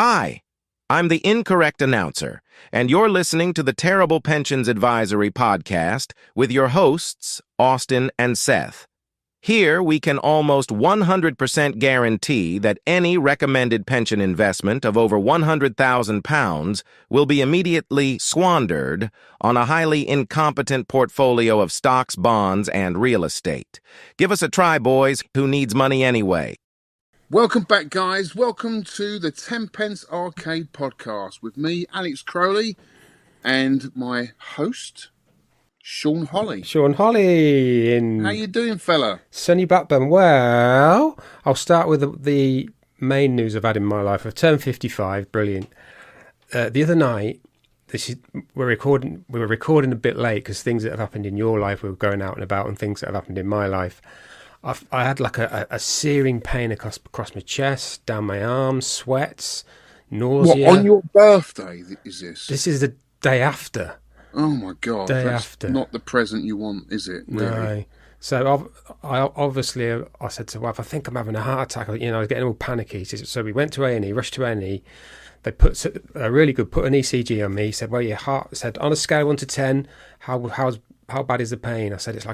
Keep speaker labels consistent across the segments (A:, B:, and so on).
A: Hi, I'm the incorrect announcer, and you're listening to the Terrible Pensions Advisory podcast with your hosts, Austin and Seth. Here, we can almost 100% guarantee that any recommended pension investment of over £100,000 will be immediately squandered on a highly incompetent portfolio of stocks, bonds, and real estate. Give us a try, boys. Who needs money anyway?
B: Welcome back, guys. Welcome to the 10 Pence Arcade podcast with me, Alex Crowley, and my host, Sean Holly.
C: Sean Holly in...
B: How you doing, fella?
C: Sunny Blackburn. Well, I'll start with the main news I've had in my life. I've turned 55. Brilliant. The other night, we were recording a bit late because things that have happened in your life, we were going out and about, and things that have happened in my life. I had like a searing pain across my chest, down my arms, sweats, nausea.
B: What, on your birthday is this?
C: This is the day after.
B: Oh my God.
C: Day
B: that's
C: after.
B: Not the present you want, is it? Really?
C: No. So I said to wife, I think I'm having a heart attack. I was getting all panicky. So we went to A&E, rushed to A&E. They put an ECG on me. He said, well, your heart, said, on a scale of 1 to 10, how bad is the pain? I said, it's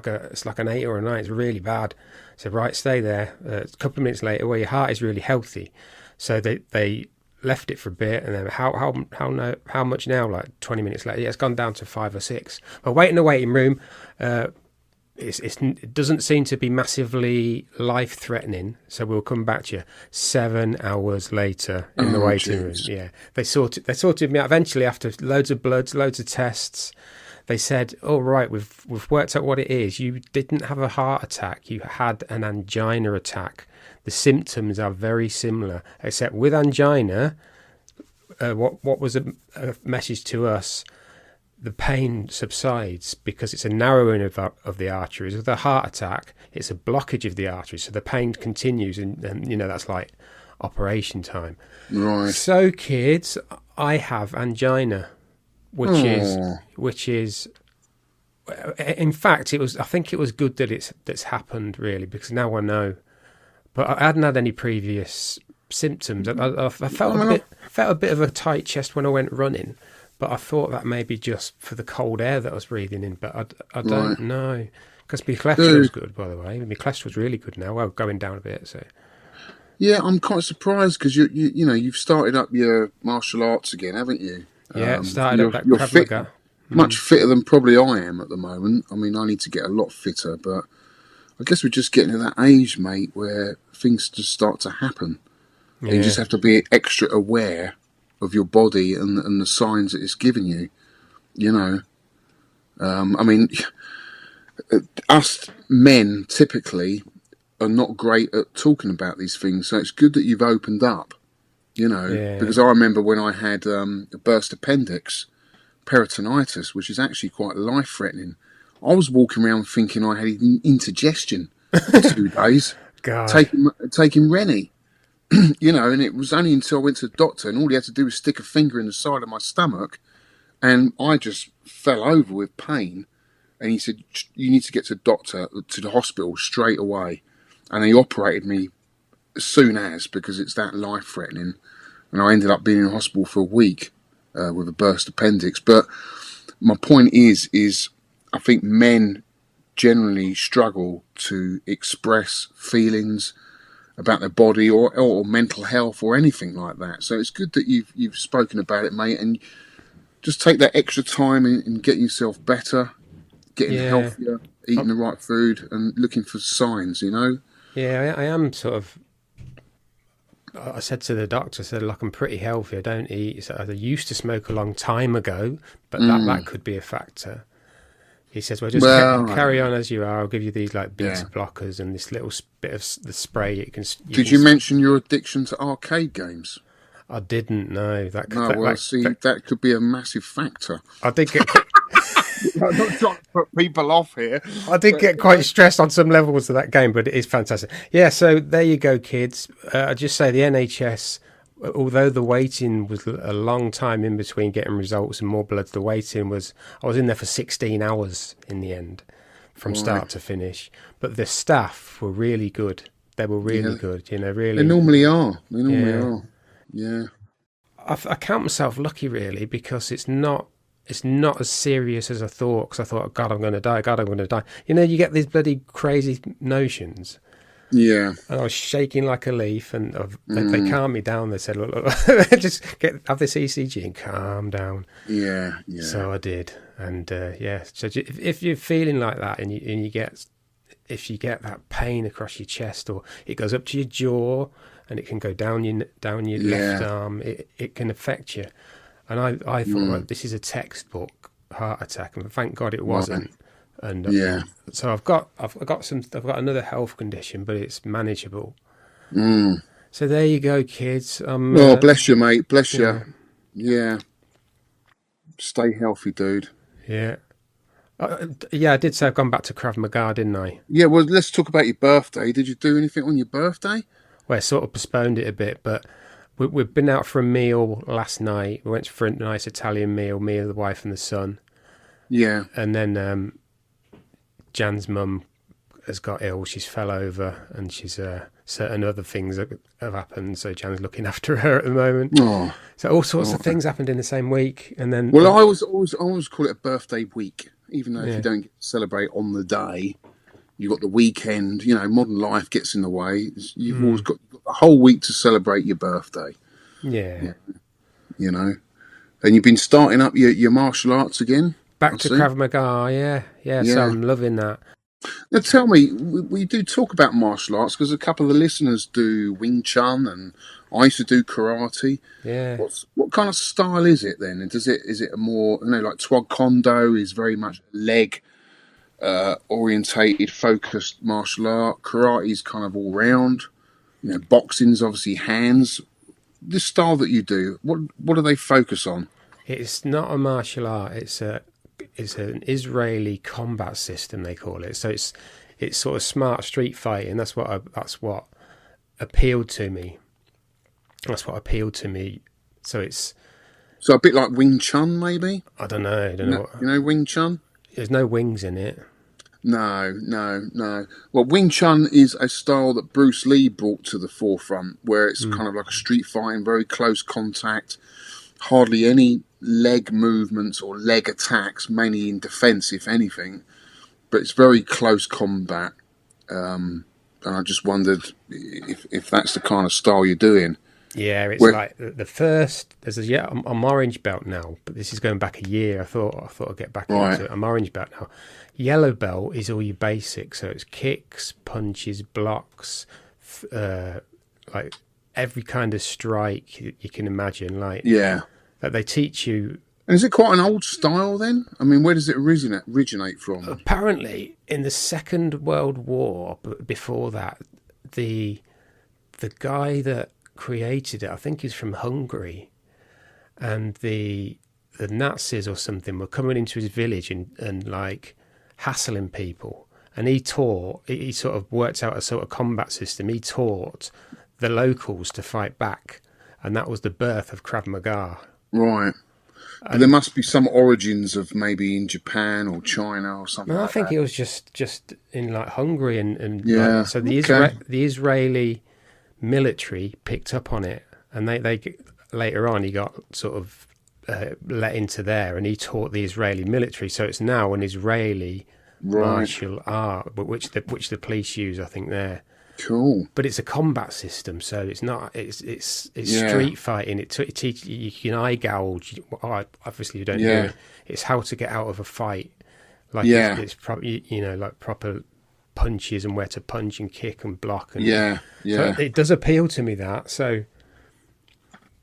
C: like an 8 or a 9. It's really bad. I said, right, stay there. A couple of minutes later, well, your heart is really healthy. So they left it for a bit, and then how much now? Like 20 minutes later, yeah, it's gone down to 5 or 6. I wait in the waiting room. It doesn't seem to be massively life-threatening, so we'll come back to you 7 hours later in the waiting room. Yeah, they sorted me out eventually after loads of bloods, loads of tests. They said, "Oh right, we've worked out what it is. You didn't have a heart attack. You had an angina attack. The symptoms are very similar, except with angina, what was a message to us." The pain subsides because it's a narrowing of the arteries. With a heart attack, it's a blockage of the arteries, so the pain continues, and that's like operation time.
B: Right.
C: So, kids, I have angina, which is, in fact, I think it was good that that's happened, really, because now I know. But I hadn't had any previous symptoms. I felt a bit of a tight chest when I went running. But I thought that may be just for the cold air that I was breathing in, but I don't know. Because my cholesterol's good, by the way. My cholesterol's really good now. Well, going down a bit, so.
B: Yeah, I'm quite surprised because you've started up your martial arts again, haven't you?
C: Yeah, started up that
B: you're
C: Krav
B: fit,
C: Maga.
B: Much fitter than probably I am at the moment. I mean, I need to get a lot fitter, but I guess we're just getting to that age, mate, where things just start to happen. Yeah. And you just have to be extra aware of your body and the signs that it's giving you, I mean, us men typically are not great at talking about these things, so it's good that you've opened up, because I remember when I had a burst appendix, peritonitis, which is actually quite life-threatening. I was walking around thinking I had indigestion for 2 days,
C: God.
B: taking Rennie. And it was only until I went to the doctor and all he had to do was stick a finger in the side of my stomach and I just fell over with pain. And he said, you need to get to the hospital straight away. And he operated me as soon as, because it's that life-threatening. And I ended up being in hospital for a week with a burst appendix. But my point is I think men generally struggle to express feelings about their body or mental health or anything like that. So it's good that you've spoken about it, mate, and just take that extra time in getting yourself better, getting healthier, eating the right food, and looking for signs,
C: Yeah, I am sort of. I said to the doctor, look, I'm pretty healthy. I don't eat. So I used to smoke a long time ago, but that could be a factor. He says, well, just carry on as you are. I'll give you these like beta blockers and this little bit of the spray you can.
B: Did you mention your addiction to arcade games?
C: I didn't know.
B: That could be a massive factor.
C: I did get.
B: I'm not trying to put people off here.
C: I did get quite stressed on some levels of that game, but it is fantastic. Yeah, so there you go, kids. I just say the NHS, although the waiting was a long time in between getting results and more bloods, I was in there for 16 hours in the end, from start to finish. But the staff were really good. They were really good, really.
B: They normally are. Yeah.
C: I count myself lucky, really, because it's not as serious as I thought. Because I thought, God, I'm going to die. God, I'm going to die. You know, you get these bloody crazy notions.
B: Yeah.
C: And I was shaking like a leaf, and they calmed me down. They said, look, just have this ECG and calm down.
B: Yeah, yeah.
C: So I did. And so if you're feeling like that and you get that pain across your chest, or it goes up to your jaw and it can go down your left arm, it can affect you. And I thought, right, this is a textbook heart attack, and thank God it wasn't.
B: Right.
C: And
B: Yeah.
C: so I've got another health condition, but it's manageable. So there you go, kids.
B: Bless you, mate. Bless you. Yeah. Stay healthy, dude.
C: Yeah. I did say I've gone back to Krav Maga, didn't I?
B: Yeah, well, let's talk about your birthday. Did you do anything on your birthday?
C: Well, I sort of postponed it a bit, but we've been out for a meal last night. We went for a nice Italian meal, me and the wife and the son.
B: Yeah.
C: And then Jan's mum has got ill. She's fell over, and she's certain other things that have happened. So Jan's looking after her at the moment.
B: Oh.
C: So all sorts of things happened in the same week, and then.
B: Well, I always call it a birthday week, even though if you don't celebrate on the day, you've got the weekend. You know, modern life gets in the way. You've always got the whole week to celebrate your birthday.
C: Yeah.
B: You know, and you've been starting up your martial arts again.
C: Back to Krav Maga, yeah. So I'm loving that.
B: Now tell me, we do talk about martial arts because a couple of the listeners do Wing Chun, and I used to do karate.
C: Yeah.
B: What kind of style is it then? And is it a more, like Tuog Kondo is very much leg orientated, focused martial art. Karate is kind of all round. You know, boxing's obviously hands. This style that you do, what do they focus on?
C: It's not a martial art. It's an Israeli combat system, they call it. So it's sort of smart street fighting. That's what appealed to me. So it's
B: a bit like Wing Chun, maybe.
C: I don't know.
B: You know Wing Chun?
C: There's no wings in it.
B: No. Well, Wing Chun is a style that Bruce Lee brought to the forefront, where it's kind of like a street fighting, very close contact, hardly any leg movements or leg attacks, mainly in defence, if anything. But it's very close combat. And I just wondered if that's the kind of style you're doing.
C: Yeah, it's like the first. I'm orange belt now, but this is going back a year. I thought I'd get back into it. I'm orange belt now. Yellow belt is all your basics, so it's kicks, punches, blocks, like every kind of strike you can imagine. Like that they teach you.
B: And is it quite an old style then? I mean, where does it originate from?
C: Apparently, in the Second World War, but before that, the guy that created it, I think he's from Hungary, and the Nazis or something were coming into his village and like hassling people, and he sort of worked out a sort of combat system. He taught the locals to fight back, and that was the birth of Krav Maga.
B: Right. But there must be some origins of maybe in Japan or China or something.
C: No,
B: like
C: I think
B: that.
C: it was just in like Hungary and so the Israeli military picked up on it, and they later on he got sort of let into there, and he taught the Israeli military. So it's now an Israeli martial art, but which the police use, I think, there.
B: Cool.
C: But it's a combat system, so it's not. It's street fighting. It teaches you can eye gouge. Obviously, you don't do it. It's how to get out of a fight. Like it's probably like proper punches and where to punch and kick and block. And, So it does appeal to me that. So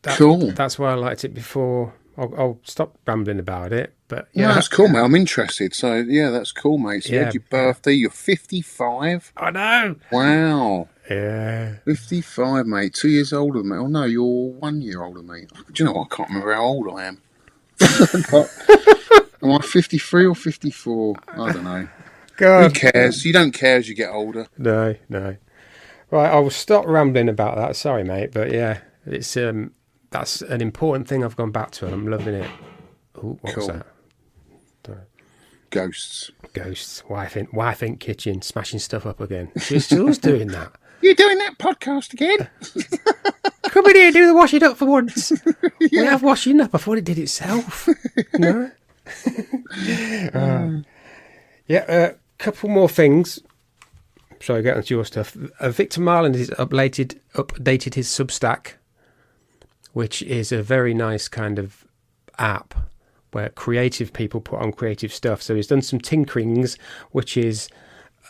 B: cool.
C: That's why I liked it before. I'll stop rambling about it. But
B: that's cool, mate. I'm interested. So that's cool, mate. So you had your birthday. You're 55.
C: I know.
B: Wow.
C: Yeah.
B: 55, mate. 2 years older than me. Oh no, you're 1 year older than me. Do you know what? I can't remember how old I am. Am I 53 or 54? I don't know.
C: God.
B: Who cares? You don't care as you get older.
C: No. Right, I will stop rambling about that. Sorry, mate, but yeah, it's that's an important thing I've gone back to, and I'm loving it. Ooh, what was that?
B: Ghosts.
C: Wife in kitchen, smashing stuff up again. She's doing that.
B: You're doing that podcast again?
C: Come in here, do the washing up for once. We have washing up. I thought it did itself. No. Couple more things. Sorry, get onto your stuff. Victor Marland has updated his Substack, which is a very nice kind of app where creative people put on creative stuff. So he's done some tinkerings, which is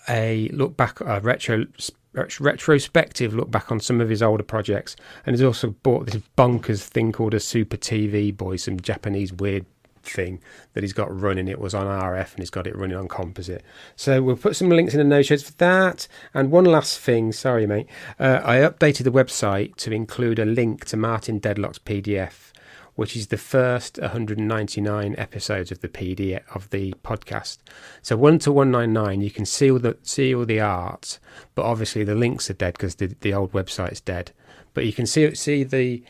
C: a look back, a retrospective look back on some of his older projects. And he's also bought this bonkers thing called a Super TV Boy, some Japanese weird thing that he's got running. It was on RF and he's got it running on composite. So we'll put some links in the notes for that. And one last thing, sorry mate, I updated the website to include a link to Martin Deadlock's PDF, which is the first 199 episodes of the PDF of the podcast. So 1 to 199, you can see all the art, but obviously the links are dead because the old website's dead. But you can see the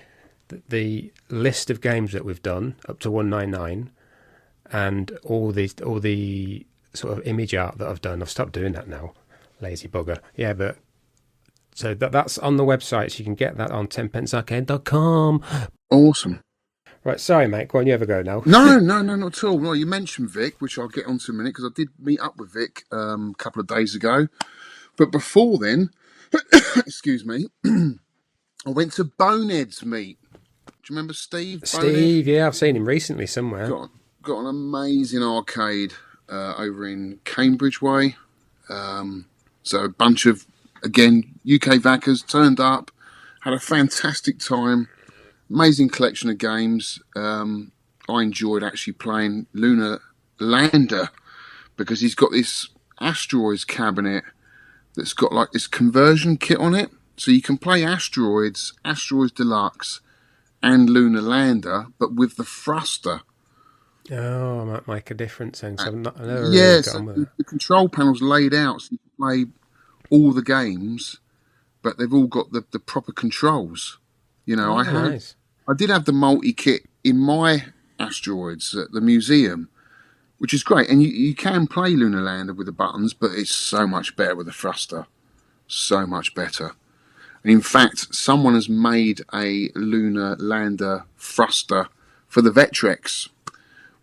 C: list of games that we've done up to 199, and all the sort of image art that I've done. I've stopped doing that now, lazy bugger. Yeah, but so that's on the website, so you can get that on tenpencearcade.com.
B: Awesome.
C: Right, sorry, mate. Go on, you have a go now.
B: No, not at all. Well, you mentioned Vic, which I'll get onto in a minute, because I did meet up with Vic a couple of days ago. But before then, excuse me, I went to Bonehead's meet. Do you remember Steve?
C: Steve, yeah, I've seen him recently somewhere.
B: Got an amazing arcade over in Cambridge Way. So a bunch of, again, UK Vackers turned up, had a fantastic time. Amazing collection of games. I enjoyed actually playing Lunar Lander because he's got this Asteroids cabinet that's got like this conversion kit on it. So you can play Asteroids Deluxe and Lunar Lander, but with the thruster.
C: Oh, it might make a difference then. So I've never really got on with it.
B: The control panel's laid out so you can play all the games, but they've all got the proper controls. You know,
C: nice.
B: I did have the multi-kit in my Asteroids at the museum, which is great. And you can play Lunar Lander with the buttons, but it's so much better with the thruster. So much better. And in fact, someone has made a Lunar Lander thruster for the Vectrex,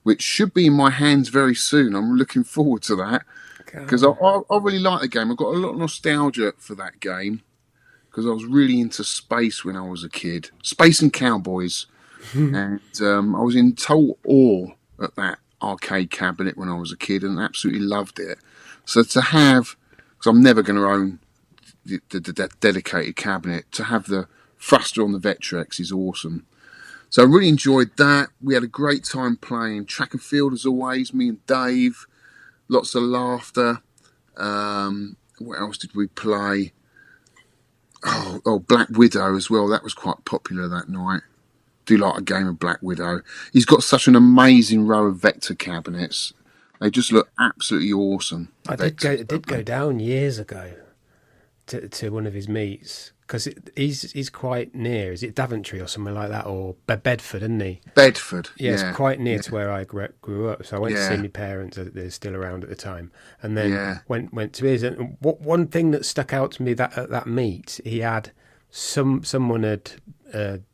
B: which should be in my hands very soon. I'm looking forward to that because I really like the game. I've got a lot of nostalgia for that game, because I was really into space when I was a kid. Space and Cowboys. And I was in total awe at that arcade cabinet when I was a kid and absolutely loved it. So to have, because I'm never going to own the dedicated cabinet, to have the thruster on the Vectrex is awesome. So I really enjoyed that. We had a great time playing track and field as always, me and Dave. Lots of laughter. What else did we play? Oh, Black Widow as well. That was quite popular that night. Do like a game of Black Widow. He's got such an amazing row of Vector cabinets. They just look absolutely awesome.
C: I did go down years ago to one of his meets, because he's quite near. Is it Daventry or somewhere like that, or Bedford, isn't he?
B: Bedford.
C: Yeah, it's quite near to where I grew up. So I went to see my parents. They're still around at the time, and then went to his. And one thing that stuck out to me at that meet, he had someone had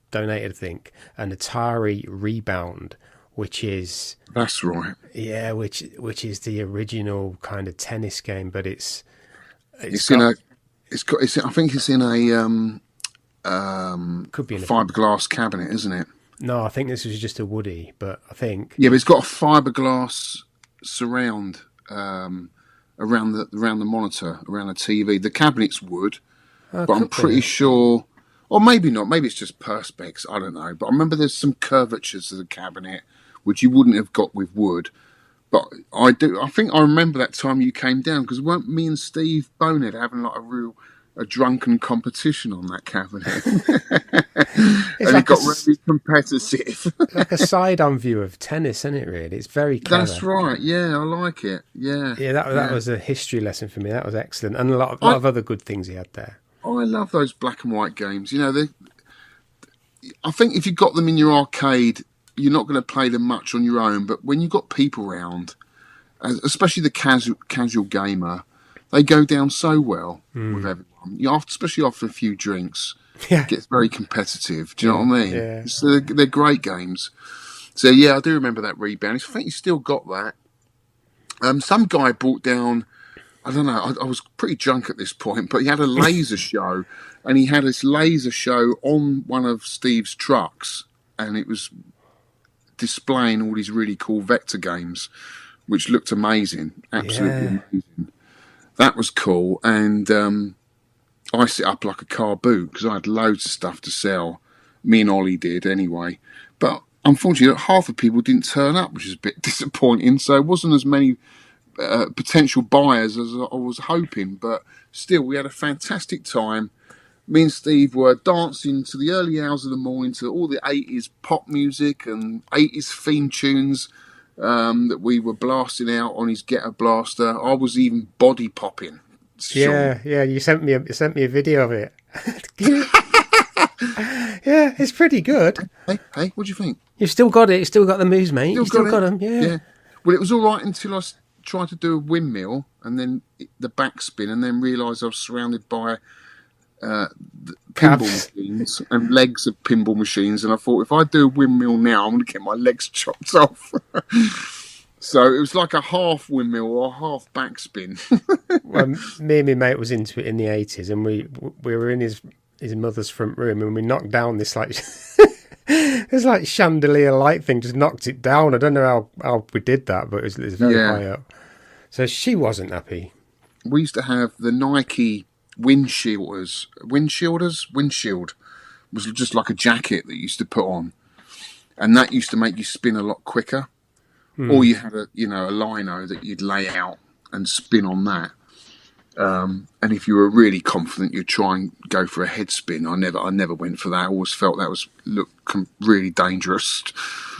C: donated, I think, an Atari Rebound, which is
B: that's right.
C: Yeah, which is the original kind of tennis game, but it's I think it's in a could be in
B: fiberglass cabinet, isn't it?
C: No, I think this was just a woody, but I think
B: but it's got a fiberglass surround around the monitor, around the TV. The cabinet's wood, but I'm pretty sure, or maybe not. Maybe it's just perspex. I don't know. But I remember there's some curvatures to the cabinet which you wouldn't have got with wood. But I do. I think I remember that time you came down, because weren't me and Steve Bonehead having like a drunken competition on that cabinet? And like it got really competitive.
C: Like a side-on view of tennis, isn't it? Really, it's very clever.
B: That's right. Yeah, I like it. Yeah.
C: Yeah, that was a history lesson for me. That was excellent, and a lot of other good things he had there.
B: I love those black and white games. You know, I think if you got them in your arcade, you're not going to play them much on your own, but when you've got people around, especially the casual gamer, they go down so well with everyone. Especially after a few drinks,
C: Yeah.
B: Gets very competitive. Do you know what I mean?
C: Yeah.
B: So they're great games. So yeah, I do remember that rebound. I think he's still got that. Some guy brought down, I don't know, I was pretty drunk at this point, but he had a laser show, and he had this laser show on one of Steve's trucks, and it was displaying all these really cool vector games, which looked amazing, absolutely amazing. That was cool, and I set up like a car boot because I had loads of stuff to sell. Me and Ollie did anyway, but unfortunately, half of people didn't turn up, which is a bit disappointing. So it wasn't as many potential buyers as I was hoping, but still, we had a fantastic time. Me and Steve were dancing to the early hours of the morning to all the 80s pop music and 80s theme tunes that we were blasting out on his Getter Blaster. I was even body popping.
C: Yeah, yeah. You sent me a video of it. Yeah, it's pretty good.
B: Hey, what do you think?
C: You've still got it. You've still got the moves, mate. You've still got them. Yeah.
B: Well, it was all right until I tried to do a windmill and then the backspin, and then realised I was surrounded by pinball machines and legs of pinball machines, and I thought, if I do a windmill now, I'm going to get my legs chopped off. So it was like a half windmill or half backspin.
C: Well, me and my mate was into it in the 80s, and we were in his mother's front room, and we knocked down this like this like chandelier light thing, just knocked it down. I don't know how we did that, but it was very high up. So she wasn't happy.
B: We used to have the Nike windshield was just like a jacket that you used to put on, and that used to make you spin a lot quicker. Or you had a lino that you'd lay out and spin on that. And if you were really confident, you'd try and go for a head spin. I never went for that. I always felt that looked really dangerous.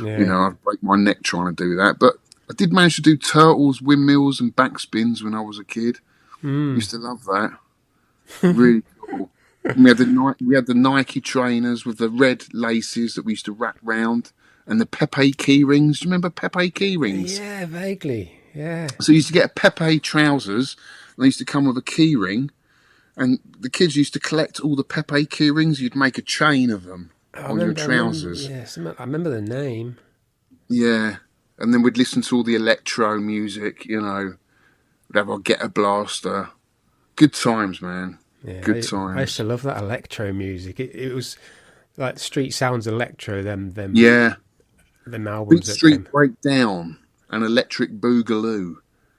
B: Yeah. I'd break my neck trying to do that. But I did manage to do turtles, windmills, and backspins when I was a kid. Used to love that. Really cool. And we had the Nike trainers with the red laces that we used to wrap round, and the Pepe key rings. Do you remember Pepe key rings?
C: Yeah, vaguely. Yeah.
B: So you used to get a Pepe trousers, and they used to come with a key ring, and the kids used to collect all the Pepe key rings. You'd make a chain of them on your trousers.
C: I remember the name.
B: Yeah. And then we'd listen to all the electro music, we'd have our Getter Blaster. Good times, man. Yeah, Good times.
C: I used to love that electro music. It was like Street Sounds Electro, them albums.
B: Beat Street Breakdown and Electric Boogaloo.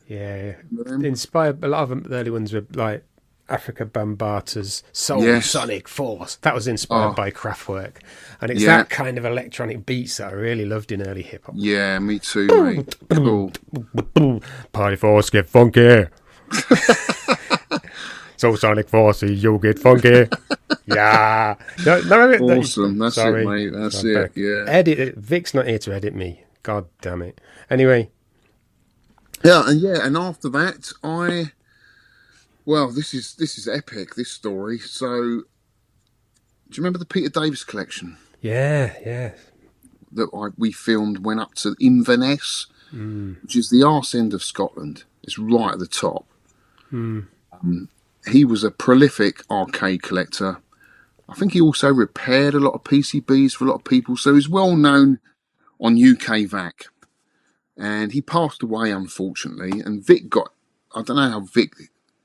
C: Yeah. Inspired, a lot of the early ones were like Africa Bambaata's Soul Sonic Force. That was inspired by Kraftwerk. And it's that kind of electronic beats that I really loved in early hip hop.
B: Yeah, me too, mate. Cool.
C: Party Force, get funky. Soul Sonic Force, you'll get funky. Yeah.
B: Awesome. That's it, mate. That's it. Yeah.
C: Edit it. Vic's not here to edit me. God damn it. Anyway.
B: And after that, this is epic, this story. So, do you remember the Peter Davis collection?
C: Yeah.
B: That we filmed, went up to Inverness, which is the arse end of Scotland. It's right at the top. He was a prolific arcade collector. I think he also repaired a lot of PCBs for a lot of people. So he's well known on UK VAC. And he passed away, unfortunately. And Vic I don't know how Vic,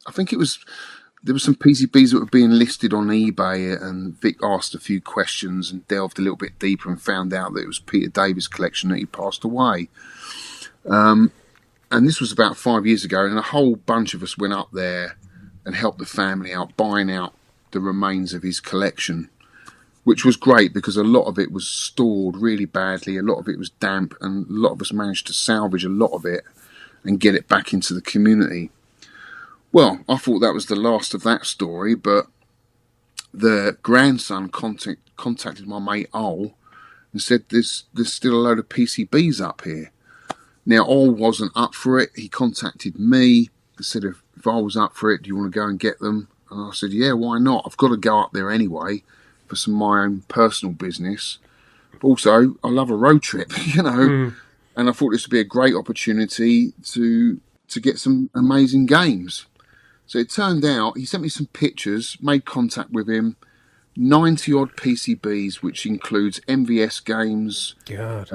B: I think there were some PCBs that were being listed on eBay, and Vic asked a few questions and delved a little bit deeper and found out that it was Peter Davis' collection that he passed away. And this was about 5 years ago, and a whole bunch of us went up there and helped the family out, buying out the remains of his collection, which was great because a lot of it was stored really badly, a lot of it was damp, and a lot of us managed to salvage a lot of it and get it back into the community. Well, I thought that was the last of that story, but the grandson contacted my mate Ol and said there's still a load of PCBs up here. Now, Ol wasn't up for it. He contacted me and said, if I was up for it, do you want to go and get them? And I said, yeah, why not? I've got to go up there anyway for some of my own personal business. But also, I love a road trip, and I thought this would be a great opportunity to get some amazing games. So it turned out, he sent me some pictures, made contact with him. 90 odd PCBs, which includes MVS games,
C: God.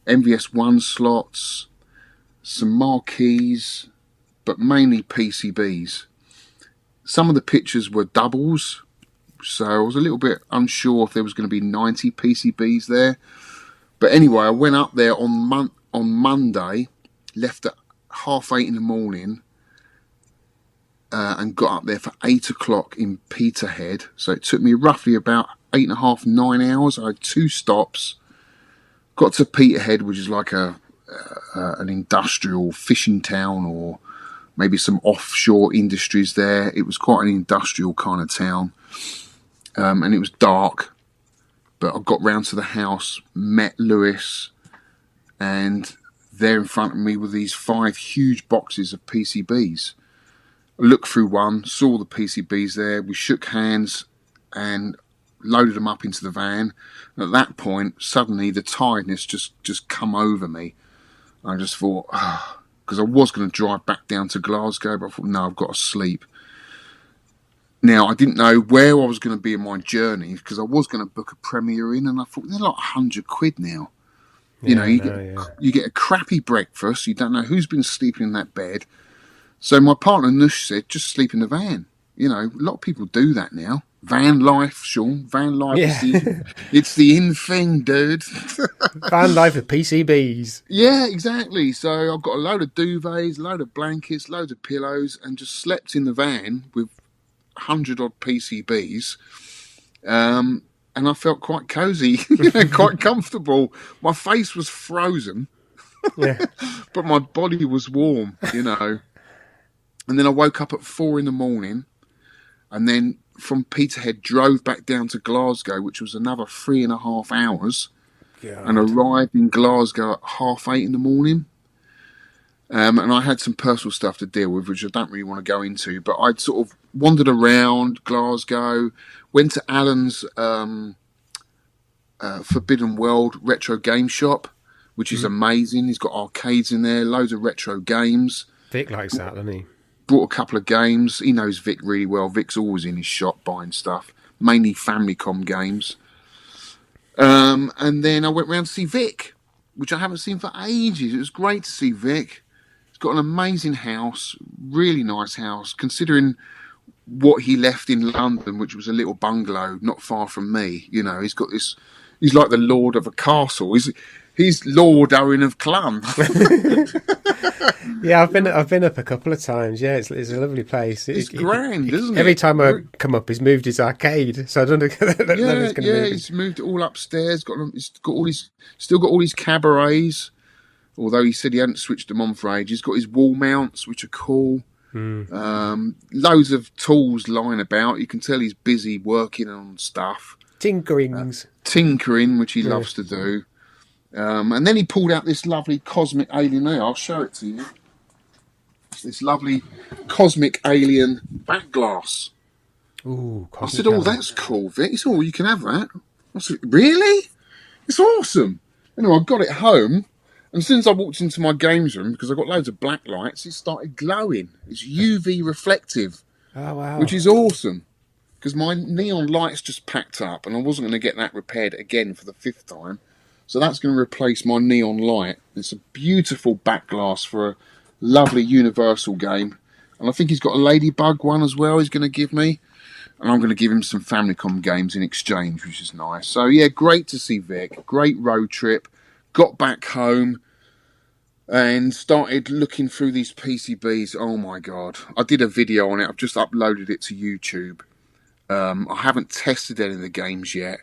B: MVS 1 slots, some marquees, but mainly PCBs. Some of the pictures were doubles, so I was a little bit unsure if there was going to be 90 PCBs there. But anyway, I went up there on Monday, left at 8:30 in the morning, and got up there for 8 o'clock in Peterhead. So it took me roughly about 8.5, 9 hours. I had 2 stops. Got to Peterhead, which is like an industrial fishing town, or maybe some offshore industries there. It was quite an industrial kind of town. And it was dark. But I got round to the house, met Lewis, and there in front of me were these 5 huge boxes of PCBs. I looked through one, saw the PCBs there. We shook hands and loaded them up into the van. And at that point, suddenly the tiredness just come over me. I just thought, because I was going to drive back down to Glasgow, but I thought, no, I've got to sleep. Now, I didn't know where I was going to be in my journey, because I was going to book a Premier Inn, and I thought, they're like £100 now. You know, you get a crappy breakfast, you don't know who's been sleeping in that bed. So my partner Nush said, just sleep in the van. You know, a lot of people do that now. Van life, Sean. Van life it's the in thing, dude.
C: Van life with PCBs.
B: Yeah, exactly. So I've got a load of duvets, a load of blankets, loads of pillows, and just slept in the van with 100 odd PCBs. And I felt quite cosy, quite comfortable. My face was frozen, but my body was warm, And then I woke up at 4 a.m, and then from Peterhead drove back down to Glasgow, which was another 3.5 hours, and arrived in Glasgow at 8:30 in the morning. And I had some personal stuff to deal with, which I don't really want to go into, but I'd sort of wandered around Glasgow, went to Alan's Forbidden World retro game shop, which is amazing. He's got arcades in there, loads of retro games.
C: Vic likes that, doesn't he?
B: Brought a couple of games. He knows Vic really well. Vic's always in his shop buying stuff, mainly Famicom games. And then I went round to see Vic, which I haven't seen for ages. It was great to see Vic. He's got an amazing house, really nice house, considering what he left in London, which was a little bungalow not far from me. He's got this. He's like the lord of a castle. He's Lord Owen of Clun.
C: Yeah, I've been up a couple of times. Yeah, it's a lovely place.
B: It's grand, isn't it?
C: Every time I come up, he's moved his arcade, so I don't know.
B: He's moved it all upstairs. Still got all his cabarets. Although he said he hadn't switched them on for ages. He's got his wall mounts, which are cool. Loads of tools lying about. You can tell he's busy working on stuff.
C: Tinkering,
B: which he loves to do. And then he pulled out this lovely cosmic alien. There, I'll show it to you. It's this lovely cosmic alien back glass.
C: Ooh,
B: I said, that's cool, Vic. He said, you can have that. I said, really? It's awesome. Anyway, I got it home, and since I walked into my games room, because I've got loads of black lights, it started glowing. It's UV reflective.
C: Oh, wow.
B: Which is awesome, because my neon lights just packed up, and I wasn't going to get that repaired again for the 5th time. So that's going to replace my neon light. It's a beautiful back glass for a lovely Universal game. And I think he's got a Ladybug one as well he's going to give me. And I'm going to give him some Famicom games in exchange, which is nice. So, yeah, great to see Vic. Great road trip. Got back home and started looking through these PCBs. Oh, my God. I did a video on it. I've just uploaded it to YouTube. I haven't tested any of the games yet,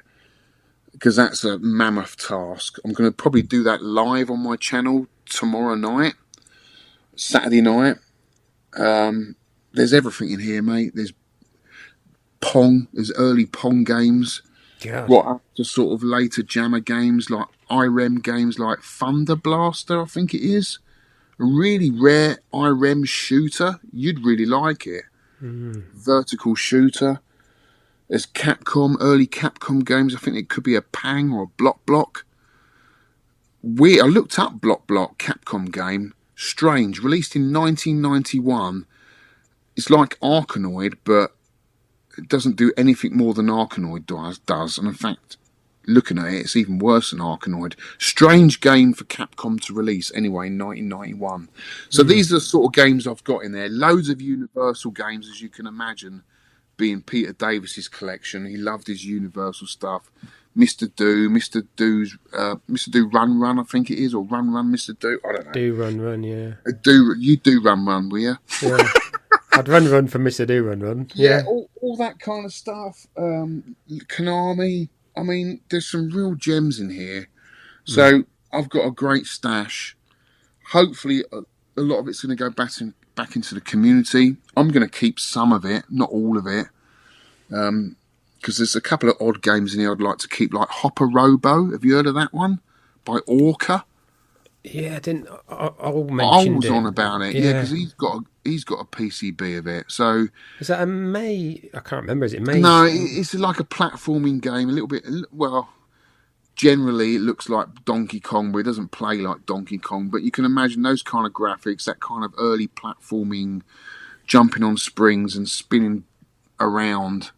B: because that's a mammoth task. I'm going to probably do that live on my channel tomorrow night, Saturday night. There's everything in here, mate. There's Pong, there's early Pong games. What up to sort of later Jammer games, like IREM games like Thunder Blaster, I think it is. A really rare IREM shooter. You'd really like it. Vertical shooter. There's early Capcom games. I think it could be a Pang or a Block. I looked up Block, Capcom game. Strange. Released in 1991. It's like Arkanoid, but doesn't do anything more than Arkanoid does. And in fact, looking at it, it's even worse than Arkanoid. Strange game for Capcom to release anyway in 1991. So these are the sort of games I've got in there. Loads of Universal games, as you can imagine, being Peter Davis's collection. He loved his Universal stuff. Mr. Do Run Run, I think it is, or Run Run Mr. Do. I don't know.
C: Do Run, yeah.
B: You do Run Run, will you?
C: Yeah. I'd run for Mr. Do Run. Yeah.
B: All that kind of stuff. Konami. I mean, there's some real gems in here. So I've got a great stash. Hopefully, a lot of it's going to go back into the community. I'm going to keep some of it, not all of it. Because there's a couple of odd games in here I'd like to keep, like Hopper Robo. Have you heard of that one? By Orca.
C: Yeah, I didn't. I
B: was on about it. Yeah, because he's got a PCB of it. So
C: is that a May? I can't remember. Is it May?
B: No, it's like a platforming game. A little bit. Well, generally it looks like Donkey Kong, but it doesn't play like Donkey Kong. But you can imagine those kind of graphics, that kind of early platforming, jumping on springs and spinning around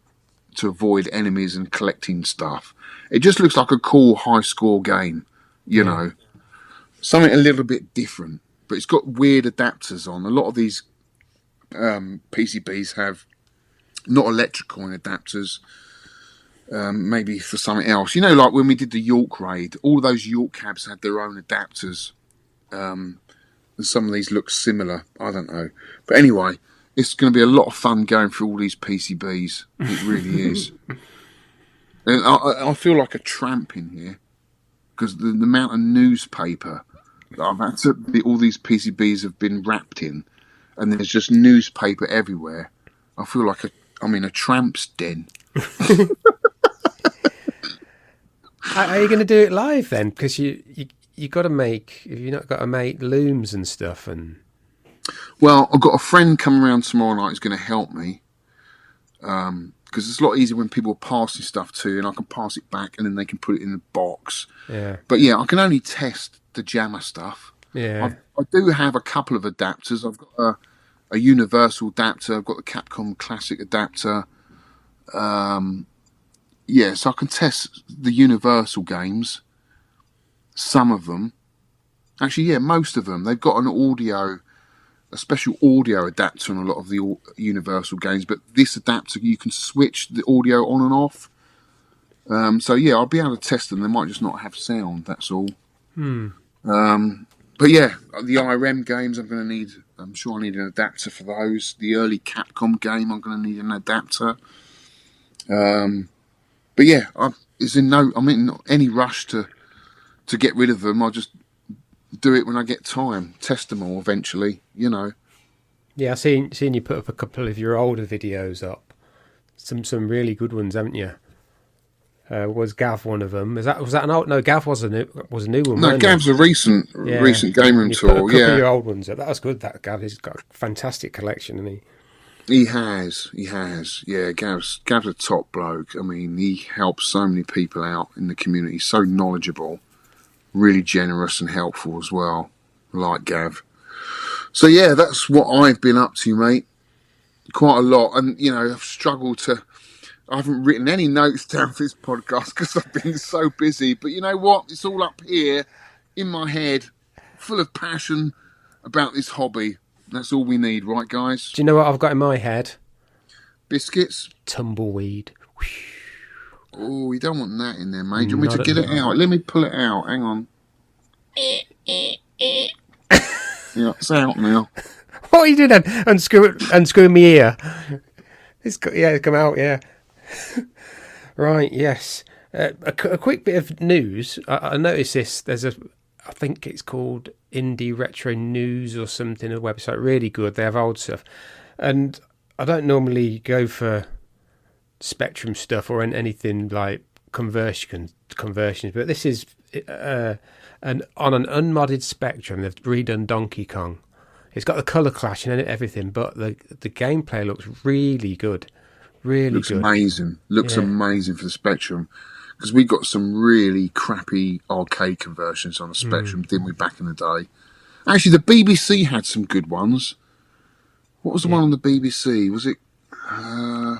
B: to avoid enemies and collecting stuff. It just looks like a cool high score game, you know. Something a little bit different, but it's got weird adapters on. A lot of these PCBs have not electrical adapters, maybe for something else. You know, like when we did the York raid, all those York cabs had their own adapters, and some of these look similar. I don't know. But anyway, it's going to be a lot of fun going through all these PCBs. It really is. And I feel like a tramp in here because the amount of newspaper that I've had to, all these PCBs have been wrapped in, and there's just newspaper everywhere. I feel like I'm in a tramp's den.
C: Are you going to do it live then? Because you got to make, if you've not got to make looms and stuff. And
B: well, I've got a friend coming around tomorrow night who's going to help me. Because it's a lot easier when people are passing stuff to you, and I can pass it back, and then they can put it in the box.
C: Yeah.
B: But yeah, I can only test the jammer stuff.
C: Yeah.
B: I do have a couple of adapters. I've got a Universal adapter. I've got the Capcom Classic adapter. Yeah, so I can test the Universal games. Some of them. Actually, yeah, most of them. They've got a special audio adapter on a lot of the Universal games, but this adapter, you can switch the audio on and off. So yeah, I'll be able to test them. They might just not have sound, that's all. But yeah, the IRM games, I'm sure I need an adapter for those. The early Capcom game, I'm going to need an adapter. But yeah, I'm in any rush to get rid of them. I'll just do it when I get time. Test them all eventually, you know.
C: Yeah, I've seen you put up a couple of your older videos up. Some really good ones, haven't you? Was Gav one of them? Was that an old? No, Gav was a new one.
B: No, Gav's a recent game room tour.
C: Put a couple of your old ones up. That was good. That Gav, he's got a fantastic collection, and
B: he has. Yeah, Gav's a top bloke. I mean, he helps so many people out in the community. So knowledgeable, really generous and helpful as well. Like Gav. So yeah, that's what I've been up to, mate. Quite a lot, and you know, I've struggled to. I haven't written any notes down for this podcast because I've been so busy. But you know what? It's all up here in my head, full of passion about this hobby. That's all we need, right, guys?
C: Do you know what I've got in my head?
B: Biscuits?
C: Tumbleweed.
B: Oh, we don't want that in there, mate. Do you want me to get it out? Let me pull it out. Hang on. Yeah, it's out now.
C: What are you doing then? Unscrew my ear. It's come out, yeah. Right, yes. A quick bit of news. I noticed this. I think it's called Indie Retro News or something, a website. Really good. They have old stuff. And I don't normally go for Spectrum stuff or anything like conversions, but this is on an unmodded Spectrum. They've redone Donkey Kong. It's got the colour clash and everything, but the gameplay looks really good. Really good.
B: Amazing. Looks amazing for the Spectrum. Because we got some really crappy arcade conversions on the Spectrum, didn't we, back in the day? Actually, the BBC had some good ones. What was the one on the BBC? Was it...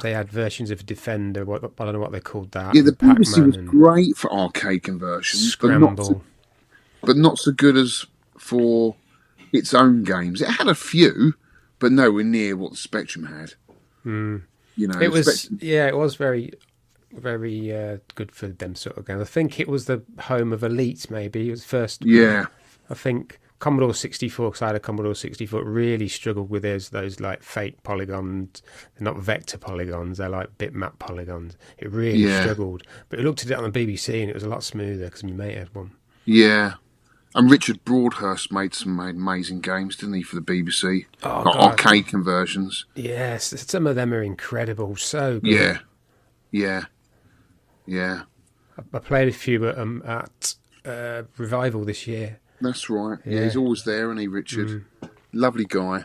C: they had versions of Defender. I don't know what they called that.
B: Yeah, the BBC
C: Pac-Man
B: was
C: and
B: great for arcade conversions,
C: Scramble.
B: but not so good as for its own games. It had a few, but nowhere near what the Spectrum had.
C: Mm.
B: You know,
C: It was it was very, very good for them sort of games. I think it was the home of Elite. Maybe it was first.
B: Yeah,
C: I think Commodore 64, because I had a Commodore 64, really struggled with those like fake polygons. They're not vector polygons, they're like bitmap polygons. It really struggled. But we looked at it on the BBC and it was a lot smoother because my mate had one.
B: Yeah. And Richard Broadhurst made some amazing games, didn't he, for the BBC?
C: Oh,
B: like arcade conversions.
C: Yes, some of them are incredible. So good.
B: Yeah.
C: I played a few at Revival this year.
B: That's right. Yeah, he's always there, isn't he, Richard? Lovely guy.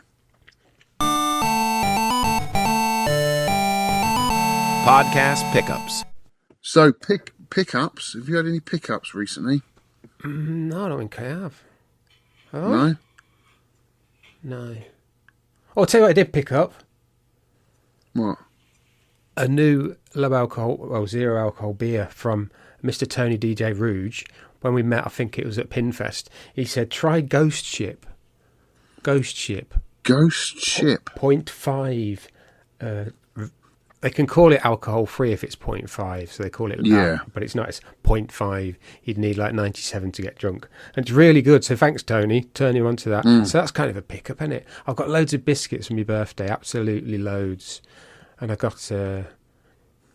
A: Podcast pickups.
B: So, pickups. Have you had any pickups recently?
C: No, I don't think I have. Oh?
B: No?
C: No. Oh, I'll tell you what I did pick up.
B: What?
C: A new low alcohol, zero alcohol beer from Mr. Tony DJ Rouge. When we met, I think it was at Pinfest, he said, try Ghost Ship. Ghost Ship. 0.5. They can call it alcohol free if it's 0.5, so they call it that, but it's not. It's 0.5. You'd need like 97 to get drunk. And it's really good, so thanks, Tony. Turn you on to that. So that's kind of a pickup, isn't it? I've got loads of biscuits for my birthday, absolutely loads. And I got,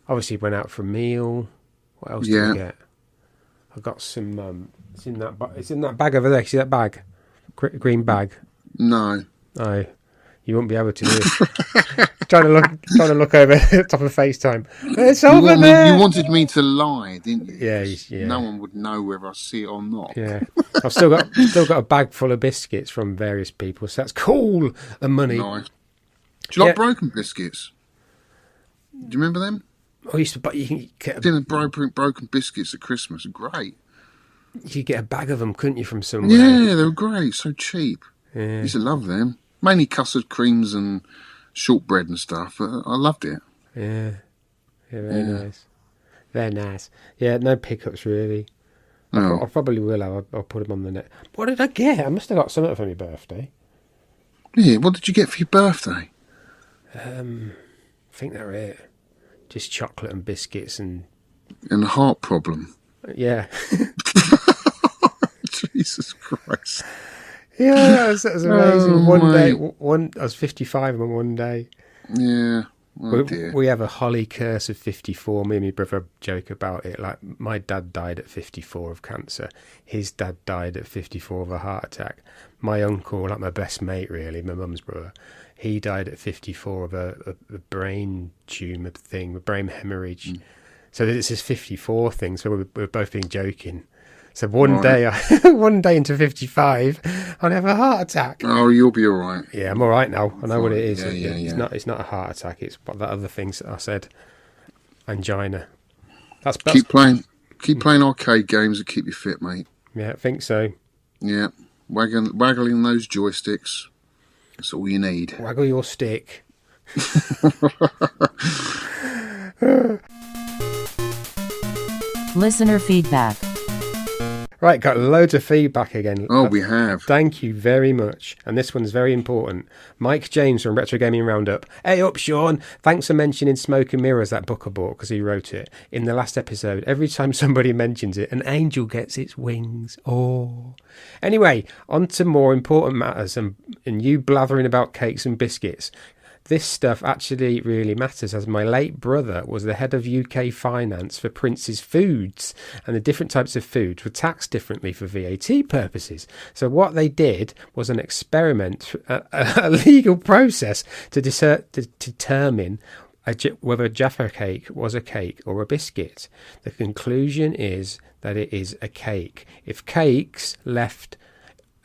C: obviously went out for a meal. What else did I get? I got some. It's in that bag over there. See that bag, green bag.
B: No.
C: Oh, you won't be able to do it. trying to look over the top of FaceTime. It's over there.
B: You wanted me to lie, didn't you?
C: Yeah.
B: No one would know whether I see it or not.
C: Yeah. I've still got a bag full of biscuits from various people. So that's cool. And money.
B: Nice. Do you like broken biscuits? Do you remember them?
C: I used to, but you can get
B: broken biscuits at Christmas. Great.
C: You could get a bag of them, couldn't you, from somewhere?
B: Yeah, they were great. So cheap.
C: Yeah.
B: I used to love them. Mainly custard creams and shortbread and stuff. But I loved it.
C: Yeah. Very nice. Very nice. Yeah, no pickups really.
B: No.
C: I probably will have. I'll put them on the net. What did I get? I must have got something for my birthday.
B: Yeah, what did you get for your birthday?
C: I think they're it. Just chocolate and biscuits and
B: a heart problem.
C: Yeah.
B: Jesus Christ.
C: Yeah, that was amazing. I was 55 on one day.
B: Yeah.
C: We have a holly curse of 54. Me and my brother joke about it. Like, my dad died at 54 of cancer. His dad died at 54 of a heart attack. My uncle, like my best mate really, my mum's brother, he died at 54 of a brain tumour thing, a brain hemorrhage. So it's this 54 thing. So we're both being joking. So one day into 55, I'll have a heart attack.
B: Oh, you'll be all right.
C: Yeah, I'm all right now. I know what it is.
B: Yeah.
C: It's not a heart attack. It's what that other things that I said. Angina. That's
B: keep playing arcade games and keep you fit, mate.
C: Yeah, I think so.
B: Yeah, waggling those joysticks. That's all you need.
C: Waggle your stick.
D: Listener feedback.
C: Right, got loads of feedback again.
B: Oh, we have.
C: Thank you very much. And this one's very important. Mike James from Retro Gaming Roundup. Hey up, Sean. Thanks for mentioning Smoke and Mirrors, that book I bought, because he wrote it. In the last episode, every time somebody mentions it, an angel gets its wings. Oh. Anyway, on to more important matters and you blathering about cakes and biscuits. This stuff actually really matters, as my late brother was the head of UK finance for Prince's Foods, and the different types of foods were taxed differently for VAT purposes. So what they did was an experiment, a legal process to determine whether Jaffa Cake was a cake or a biscuit. The conclusion is that it is a cake. If cakes left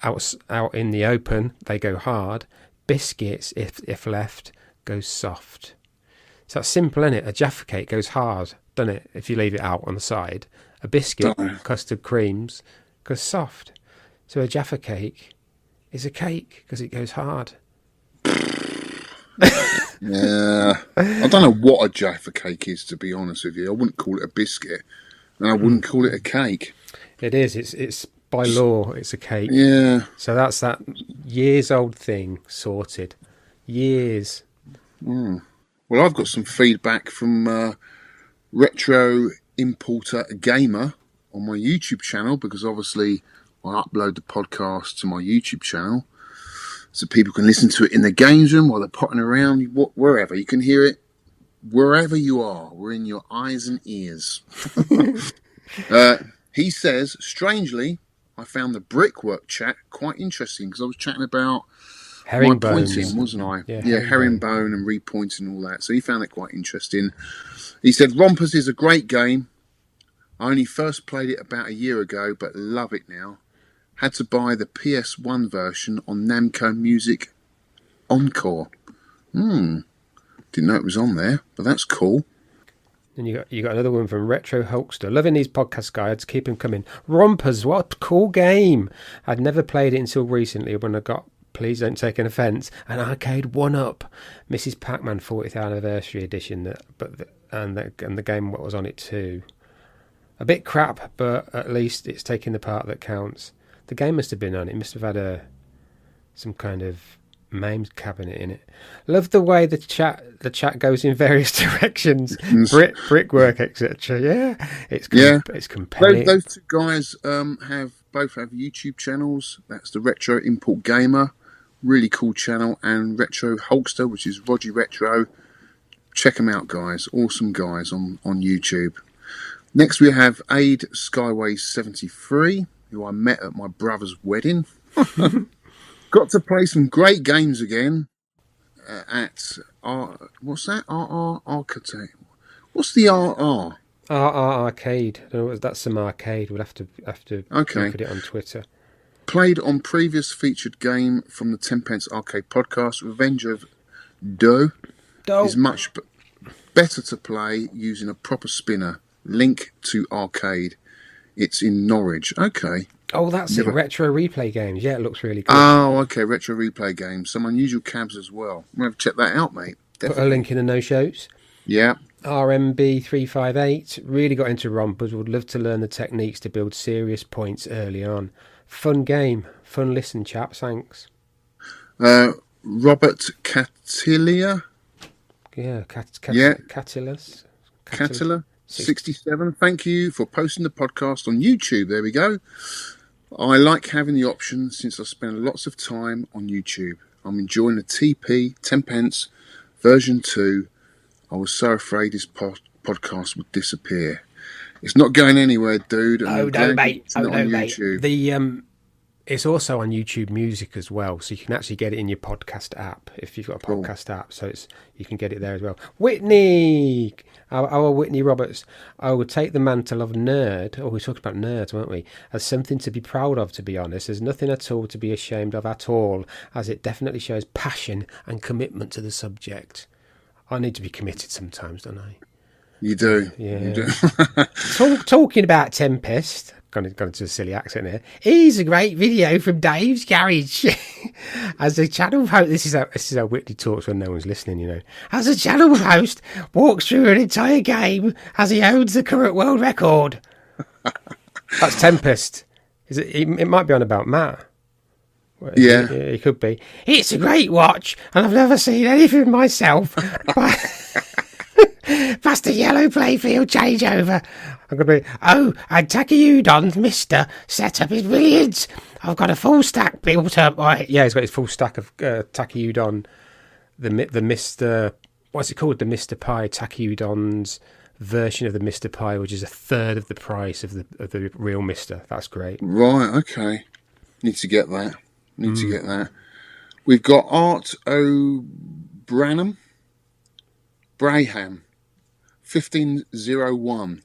C: out in the open, they go hard. Biscuits, if left, go soft. So that's simple, isn't it? A Jaffa Cake goes hard, doesn't it, if you leave it out on the side. A biscuit, custard creams, goes soft. So a Jaffa Cake is a cake because it goes hard.
B: Yeah. I don't know what a Jaffa Cake is, to be honest with you. I wouldn't call it a biscuit, and I wouldn't call it a cake.
C: It is. It's by law. It's a cake.
B: Yeah.
C: So that's that years-old thing sorted. Years.
B: Well, I've got some feedback from Retro Importer Gamer on my YouTube channel, because obviously I upload the podcast to my YouTube channel so people can listen to it in the games room while they're potting around, wherever. You can hear it wherever you are. We're in your eyes and ears. He says, strangely, I found the brickwork chat quite interesting, because I was chatting about my pointing, wasn't I? Yeah, herringbone and repointing and all that. So he found it quite interesting. He said, Rompers is a great game. I only first played it about a year ago, but love it now. Had to buy the PS1 version on Namco Music Encore. Didn't know it was on there, but that's cool.
C: And you got another one from Retro Hulkster. Loving these podcast guides, keep them coming. Rompers, what a cool game. I'd never played it until recently when I got, please don't take an offence, an arcade 1-up. Mrs. Pac-Man 40th Anniversary Edition, and the game what was on it too. A bit crap, but at least it's taking the part that counts. The game must have been on it. It must have had some kind of MAME cabinet in it. Love the way the chat goes in various directions. Brickwork, etc. Yeah, it's compelling.
B: Those two guys both have YouTube channels. That's the Retro Import Gamer, really cool channel, and Retro Hulkster, which is Roger Retro. Check them out, guys. Awesome guys on YouTube. Next we have Aid Skyway 73, who I met at my brother's wedding. Got to play some great games again at what's that? RR Architect. What's the RR?
C: RR Arcade. I don't know, that's some arcade. We'll have to look at it on Twitter.
B: Played on previous featured game from the 10 Pence Arcade podcast. Revenge of Doe is much better to play using a proper spinner. Link to arcade. It's in Norwich. Okay.
C: Oh, that's it. Retro replay games. Yeah, it looks really cool.
B: Oh, okay. Retro replay games. Some unusual cabs as well. I'm going to check that out, mate. Definitely.
C: Put a link in the no-shows.
B: Yeah.
C: RMB358. Really got into rompers. Would love to learn the techniques to build serious points early on. Fun game. Fun listen, chaps. Thanks.
B: Robert Catilia.
C: Yeah, Catilla.
B: 67. Thank you for posting the podcast on YouTube. There we go. I like having the option since I spend lots of time on YouTube. I'm enjoying the TP 10 Pence version 2. I was so afraid this podcast would disappear. It's not going anywhere, dude.
C: Oh no, mate. The it's also on YouTube Music as well, so you can actually get it in your podcast app if you've got a podcast app. So you can get it there as well. Whitney, our Whitney Roberts. I would take the mantle of nerd. Oh, we talked about nerds, weren't we? As something to be proud of. To be honest, there's nothing at all to be ashamed of at all, as it definitely shows passion and commitment to the subject. I need to be committed sometimes, don't I?
B: You do.
C: Yeah.
B: You do.
C: Talking about Tempest. Gone into a silly accent here. Here's a great video from Dave's Garage. As a channel host, this is how Whitney talks when no one's listening, you know. As a channel host walks through an entire game as he owns the current world record. That's Tempest. It might be on about Matt.
B: Yeah.
C: It could be. It's a great watch, and I've never seen anything myself. Past a yellow playfield changeover. I'm going to be, and Taki Udon's Mr. setup is brilliant. I've got a full stack built up. Yeah, he's got his full stack of Taki Udon. The Mr. What's it called? The Mr. Pie. Taki Udon's version of the Mr. Pie, which is a third of the price of the real Mr. That's great.
B: Right, okay. Need to get that. To get that. We've got Art O'Braham. 1501.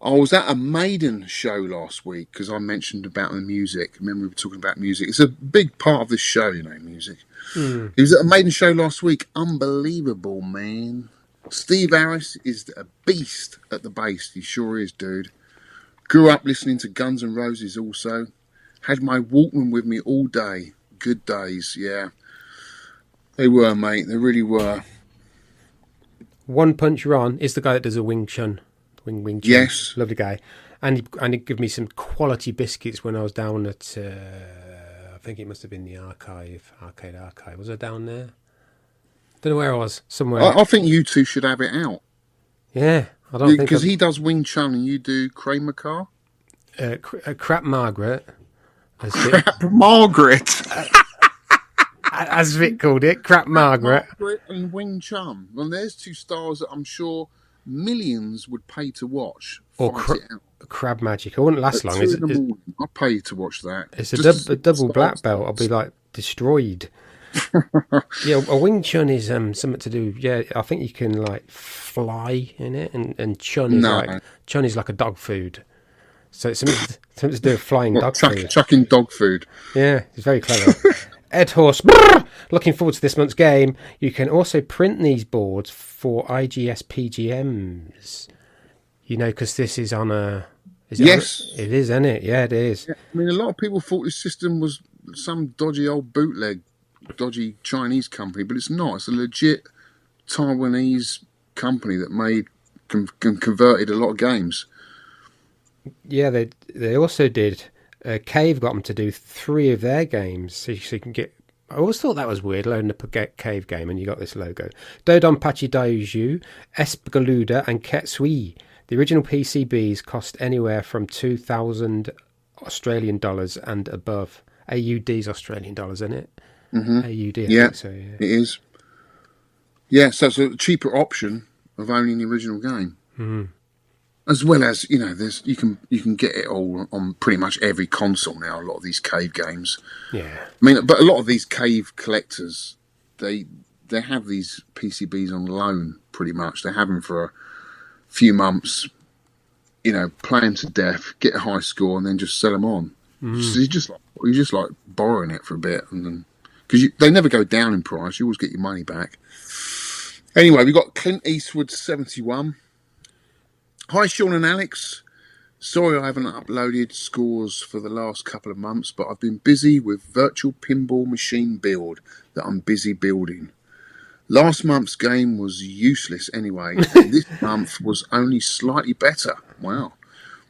B: I was at a Maiden show last week because I mentioned about the music. Remember, we were talking about music. It's a big part of this show, you know, music. He was at a Maiden show last week. Unbelievable, man. Steve Harris is a beast at the bass. He sure is, dude. Grew up listening to Guns N' Roses also. Had my Walkman with me all day. Good days, yeah. They were, mate. They really were.
C: One Punch Ron is the guy that does a Wing Chun. Wing Chun.
B: Yes.
C: Lovely guy. And he gave me some quality biscuits when I was down at, I think it must have been the Arcade Archive. Was I down there? Don't know where I was. Somewhere.
B: I think you two should have it out.
C: Yeah. I don't think...
B: Because he does Wing Chun and you do Kramer Car?
C: Crap Margaret.
B: Crap Margaret!
C: As Vic called it, Crap Margaret.
B: Margaret and Wing Chun. Well, there's two stars that I'm sure millions would pay to watch.
C: Or Crab Magic. It wouldn't last long.
B: I'd pay to watch that.
C: It's a double black belt. I'll be like destroyed. Yeah, a Wing Chun is something to do. Yeah, I think you can like fly in it, and Chun is like a dog food. So it's something to do with flying dog food.
B: Chucking dog food.
C: Yeah, it's very clever. Ed Horse, looking forward to this month's game. You can also print these boards for IGS PGMs. You know, because this is on a...
B: Yes.
C: It is, isn't it? Yeah, it is.
B: Yeah, I mean, a lot of people thought this system was some dodgy old bootleg, dodgy Chinese company, but it's not. It's a legit Taiwanese company that converted a lot of games.
C: Yeah, they also did. Cave got them to do 3 of their games, so you can get... I always thought that was weird, loading up a Cave game and you got this logo. Dodon Pachi Daiju, Espgaluda and Ketsui. The original PCBs cost anywhere from 2,000 Australian dollars and above. AUD's Australian dollars, isn't it?
B: Mm-hmm.
C: AUD, I think so, yeah.
B: It is. Yeah, so it's a cheaper option of owning the original game.
C: Mm-hmm.
B: As well as, you know, you can get it all on pretty much every console now, a lot of these Cave games.
C: Yeah.
B: I mean, but a lot of these Cave collectors, they have these PCBs on loan, pretty much. They have them for a few months, you know, play them to death, get a high score, and then just sell them on. Mm. So you're just like borrowing it for a bit, and then because they never go down in price, you always get your money back. Anyway, we've got Clint Eastwood 71. Hi, Sean and Alex. Sorry I haven't uploaded scores for the last couple of months, but I've been busy with virtual pinball machine build that I'm busy building. Last month's game was useless anyway, and this month was only slightly better. Wow.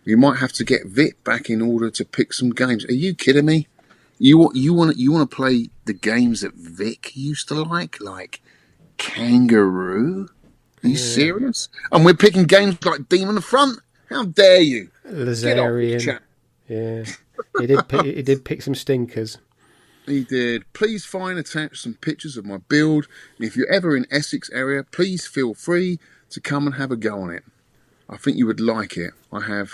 B: You might have to get Vic back in order to pick some games. Are you kidding me? You want to play the games that Vic used to like Kangaroo? Are you serious? And we're picking games like Demon Front? How dare you?
C: Lazarian. Yeah. He did pick some stinkers.
B: He did. Please attach some pictures of my build. And if you're ever in Essex area, please feel free to come and have a go on it. I think you would like it. I have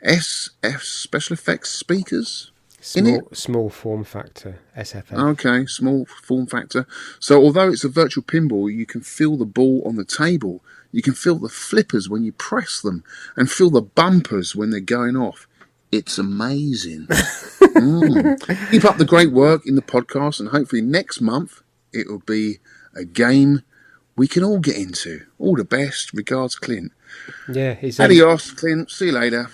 B: SF Special Effects speakers in it.
C: Small form factor, SFF.
B: Okay, small form factor. So although it's a virtual pinball, you can feel the ball on the table. You can feel the flippers when you press them and feel the bumpers when they're going off. It's amazing. Keep up the great work in the podcast, and hopefully next month it will be a game we can all get into. All the best. Regards, Clint.
C: Yeah, he's
B: adios, Clint. See you later.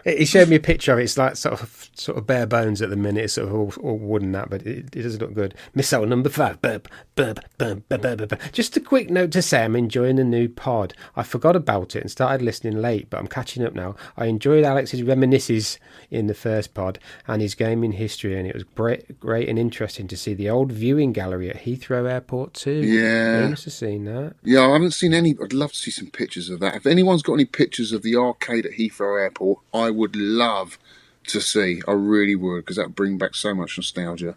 C: He showed me a picture of it. It's like sort of bare bones at the minute. It's sort of all wooden that, but it does look good. Missile number 5. Burp, burp, burp, burp, burp, burp. Just a quick note to say I'm enjoying the new pod. I forgot about it and started listening late, but I'm catching up now. I enjoyed Alex's reminiscences in the first pod and his gaming history, and it was great and interesting to see the old viewing gallery at Heathrow Airport too.
B: Yeah.
C: I must have seen that.
B: Yeah, I haven't seen any. I'd love to see some pictures of that. If anyone's got any pictures of the arcade at Heathrow Airport, I would love to see. I really would, because that would bring back so much nostalgia.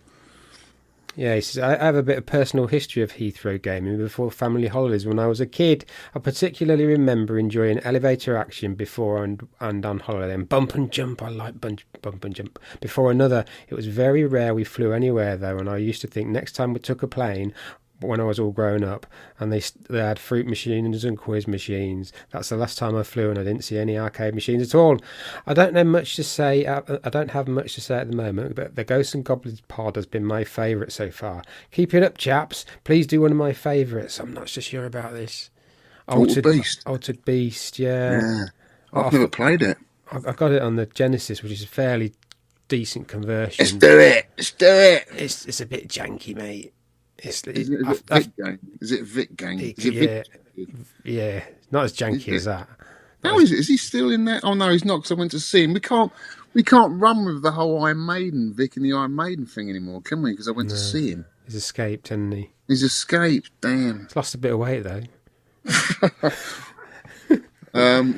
C: Yeah, he says, I have a bit of personal history of Heathrow gaming before family holidays. When I was a kid, I particularly remember enjoying elevator action before and on holiday. And bump and jump, I like bump and jump. Before another, it was very rare we flew anywhere, though, and I used to think next time we took a plane, when I was all grown up, and they had fruit machines and quiz machines. That's the last time I flew, and I didn't see any arcade machines at all. I don't have much to say at the moment, but the Ghosts and Goblins pod has been my favourite so far. Keep it up, chaps. Please do one of my favourites. I'm not so sure about this.
B: Altered Beast.
C: Altered Beast, yeah.
B: I've never played it.
C: I got it on the Genesis, which is fairly decent conversion.
B: Let's do it. Let's do it.
C: It's a bit janky, mate.
B: Is it Vic gang? Is it Vic gang? Is it Vic?
C: Yeah, not as janky as that.
B: How is it? Is he still in there? Oh no, he's not. Because I went to see him. We can't run with the whole Iron Maiden, Vic and the Iron Maiden thing anymore, can we? Because I went to see him.
C: He's escaped, hasn't he?
B: He's escaped. Damn.
C: He's lost a bit of weight though.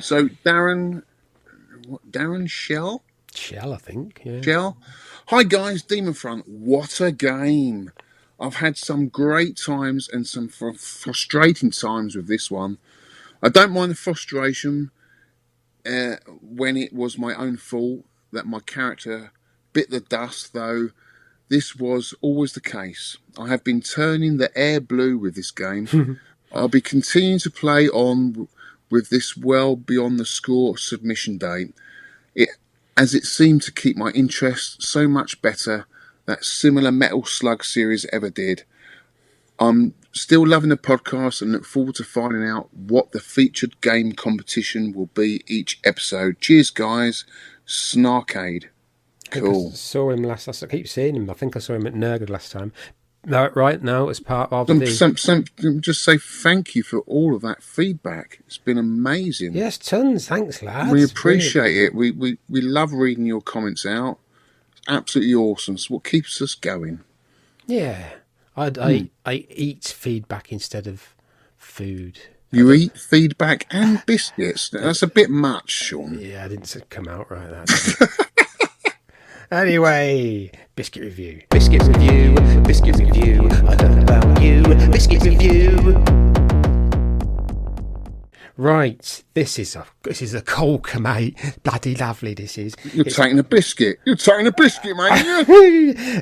B: So Darren Shell,
C: I think. Yeah.
B: Shell. Hi guys, Demon Front. What a game! I've had some great times and some frustrating times with this one. I don't mind the frustration when it was my own fault that my character bit the dust, though this was always the case. I have been turning the air blue with this game. I'll be continuing to play on with this well beyond the score submission date, as it seemed to keep my interest so much better that similar Metal Slug series ever did. I'm still loving the podcast and look forward to finding out what the featured game competition will be each episode. Cheers, guys. Snarkade. Cool.
C: I saw him last. I keep seeing him. I think I saw him at Nurgard last time. No, right now as part of
B: just say thank you for all of that feedback. It's been amazing.
C: Yes, tons. Thanks, lads.
B: We appreciate it. We love reading your comments out. It's absolutely awesome. It's what keeps us going.
C: Yeah. I eat feedback instead of food.
B: You eat feedback and biscuits. That's a bit much, Sean.
C: Yeah, I didn't come out right that. Anyway, biscuit review. Biscuit review. Biscuit review. I don't know about you. Biscuit review. Right, this is a corker, mate. Bloody lovely this is.
B: It's taking a biscuit. You're taking a biscuit, mate.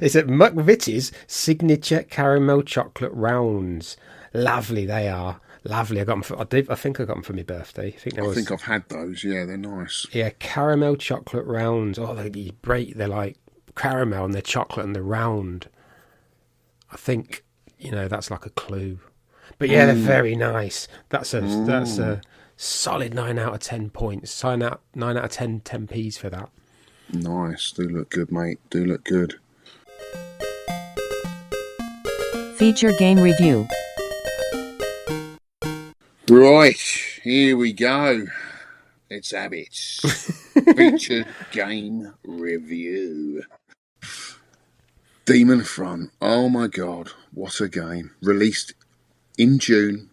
C: It's at McVitie's signature caramel chocolate rounds. Lovely they are. Lovely. I got them. I think I got them for my birthday. I
B: think I've had those. Yeah, they're nice.
C: Yeah, caramel chocolate rounds. Oh, they're like caramel and they're chocolate and they're round. I think that's like a clue. But yeah, they're very nice. That's a solid 9 out of 10 points. 9 out of 10 10p's for that.
B: Nice. Do look good, mate. Do look good.
D: Feature game review.
B: Right, here we go. It's Abbott's featured game review. Demon Front. Oh my God, what a game. Released in June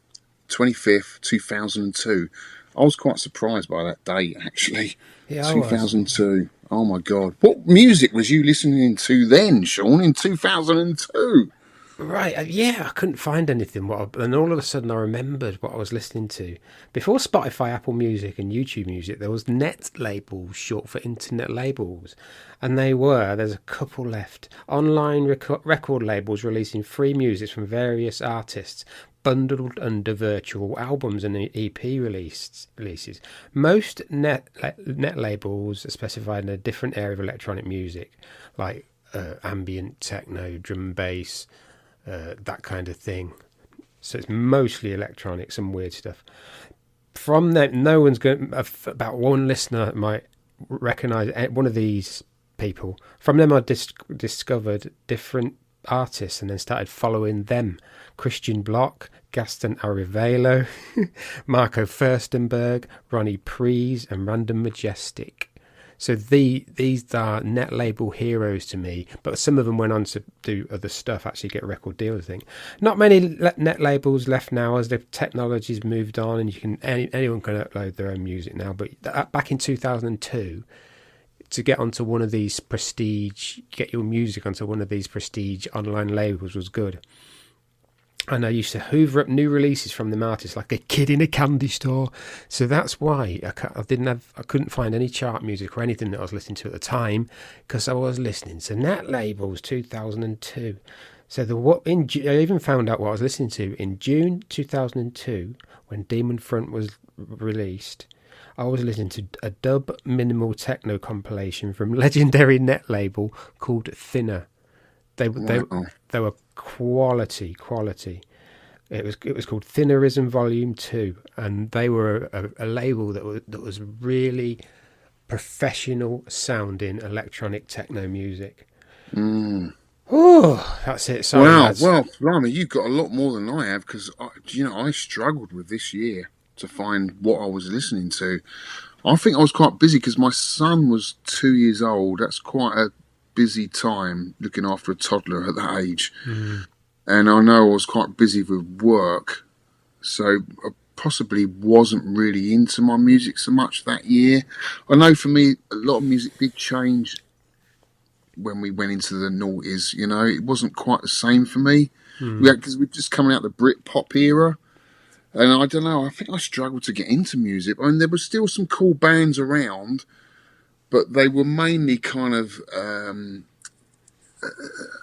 B: 25th, 2002. I was quite surprised by that date, actually.
C: Yeah,
B: 2002. Oh my God. What music was you listening to then, Sean, in 2002?
C: Right, yeah, I couldn't find anything. And all of a sudden I remembered what I was listening to. Before Spotify, Apple Music and YouTube Music, there was net labels, short for internet labels. And there's a couple left. Online record labels releasing free music from various artists, bundled under virtual albums and EP releases. Most net labels are specified in a different area of electronic music, like ambient, techno, drum and bass, that kind of thing. So it's mostly electronics and weird stuff. From that, no one's going. About one listener might recognise one of these people. From them, I discovered different artists and then started following them: Christian Bloch, Gaston Arivelo, Marco Furstenberg, Ronnie Prees, and Random Majestic. So these are net label heroes to me, but some of them went on to do other stuff, actually get a record deal, I think. Not many net labels left now as the technology's moved on and anyone can upload their own music now. But back in 2002, to get onto one of these get your music onto one of these prestige online labels was good. And I used to hoover up new releases from them artists like a kid in a candy store. So that's why I couldn't find any chart music or anything that I was listening to at the time, because I was listening to net labels 2002. So I even found out what I was listening to in June 2002 when Demon Front was released. I was listening to a dub minimal techno compilation from legendary net label called Thinner. They were quality. It was called Thinnerism Volume 2, and they were a label that was really professional sounding electronic techno music.
B: Mm.
C: Oh, that's it. Sorry,
B: Wow,
C: lads.
B: well, blimey, you've got a lot more than I have because, I struggled with this year to find what I was listening to. I think I was quite busy because my son was 2 years old. That's quite a busy time looking after a toddler at that age. And I know I was quite busy with work, so I possibly wasn't really into my music so much that year. I know for me, a lot of music did change when we went into the noughties. It wasn't quite the same for me. Because we're just coming out the Brit-pop era. And I don't know, I think I struggled to get into music. I mean, there were still some cool bands around, but they were mainly kind of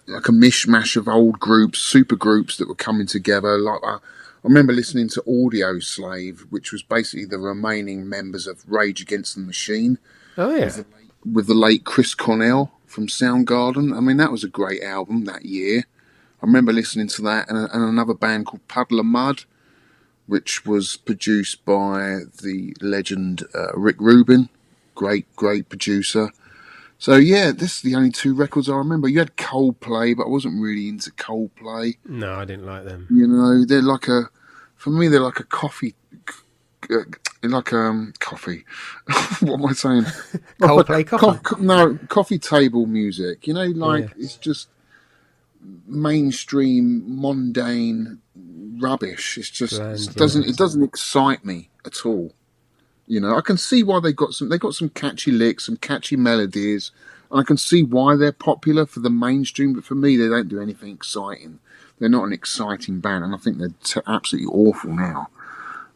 B: like a mishmash of old groups, super groups that were coming together. Like I remember listening to Audio Slave, which was basically the remaining members of Rage Against the Machine.
C: Oh, yeah.
B: With the late Chris Cornell from Soundgarden. I mean, that was a great album that year. I remember listening to that and another band called Puddle of Mud, which was produced by the legend Rick Rubin, great producer. So yeah, this is the only two records I remember. You had Coldplay, but I wasn't really into Coldplay.
C: No, I didn't like them.
B: They're like for me, they're like a coffee, coffee. What am I saying?
C: Coldplay coffee?
B: No, coffee table music. It's just mainstream, mundane rubbish. It's just it doesn't excite me at all. I can see why they got some catchy licks, some catchy melodies, and I can see why they're popular for the mainstream. But for me, they don't do anything exciting. They're not an exciting band, and I think they're absolutely awful now.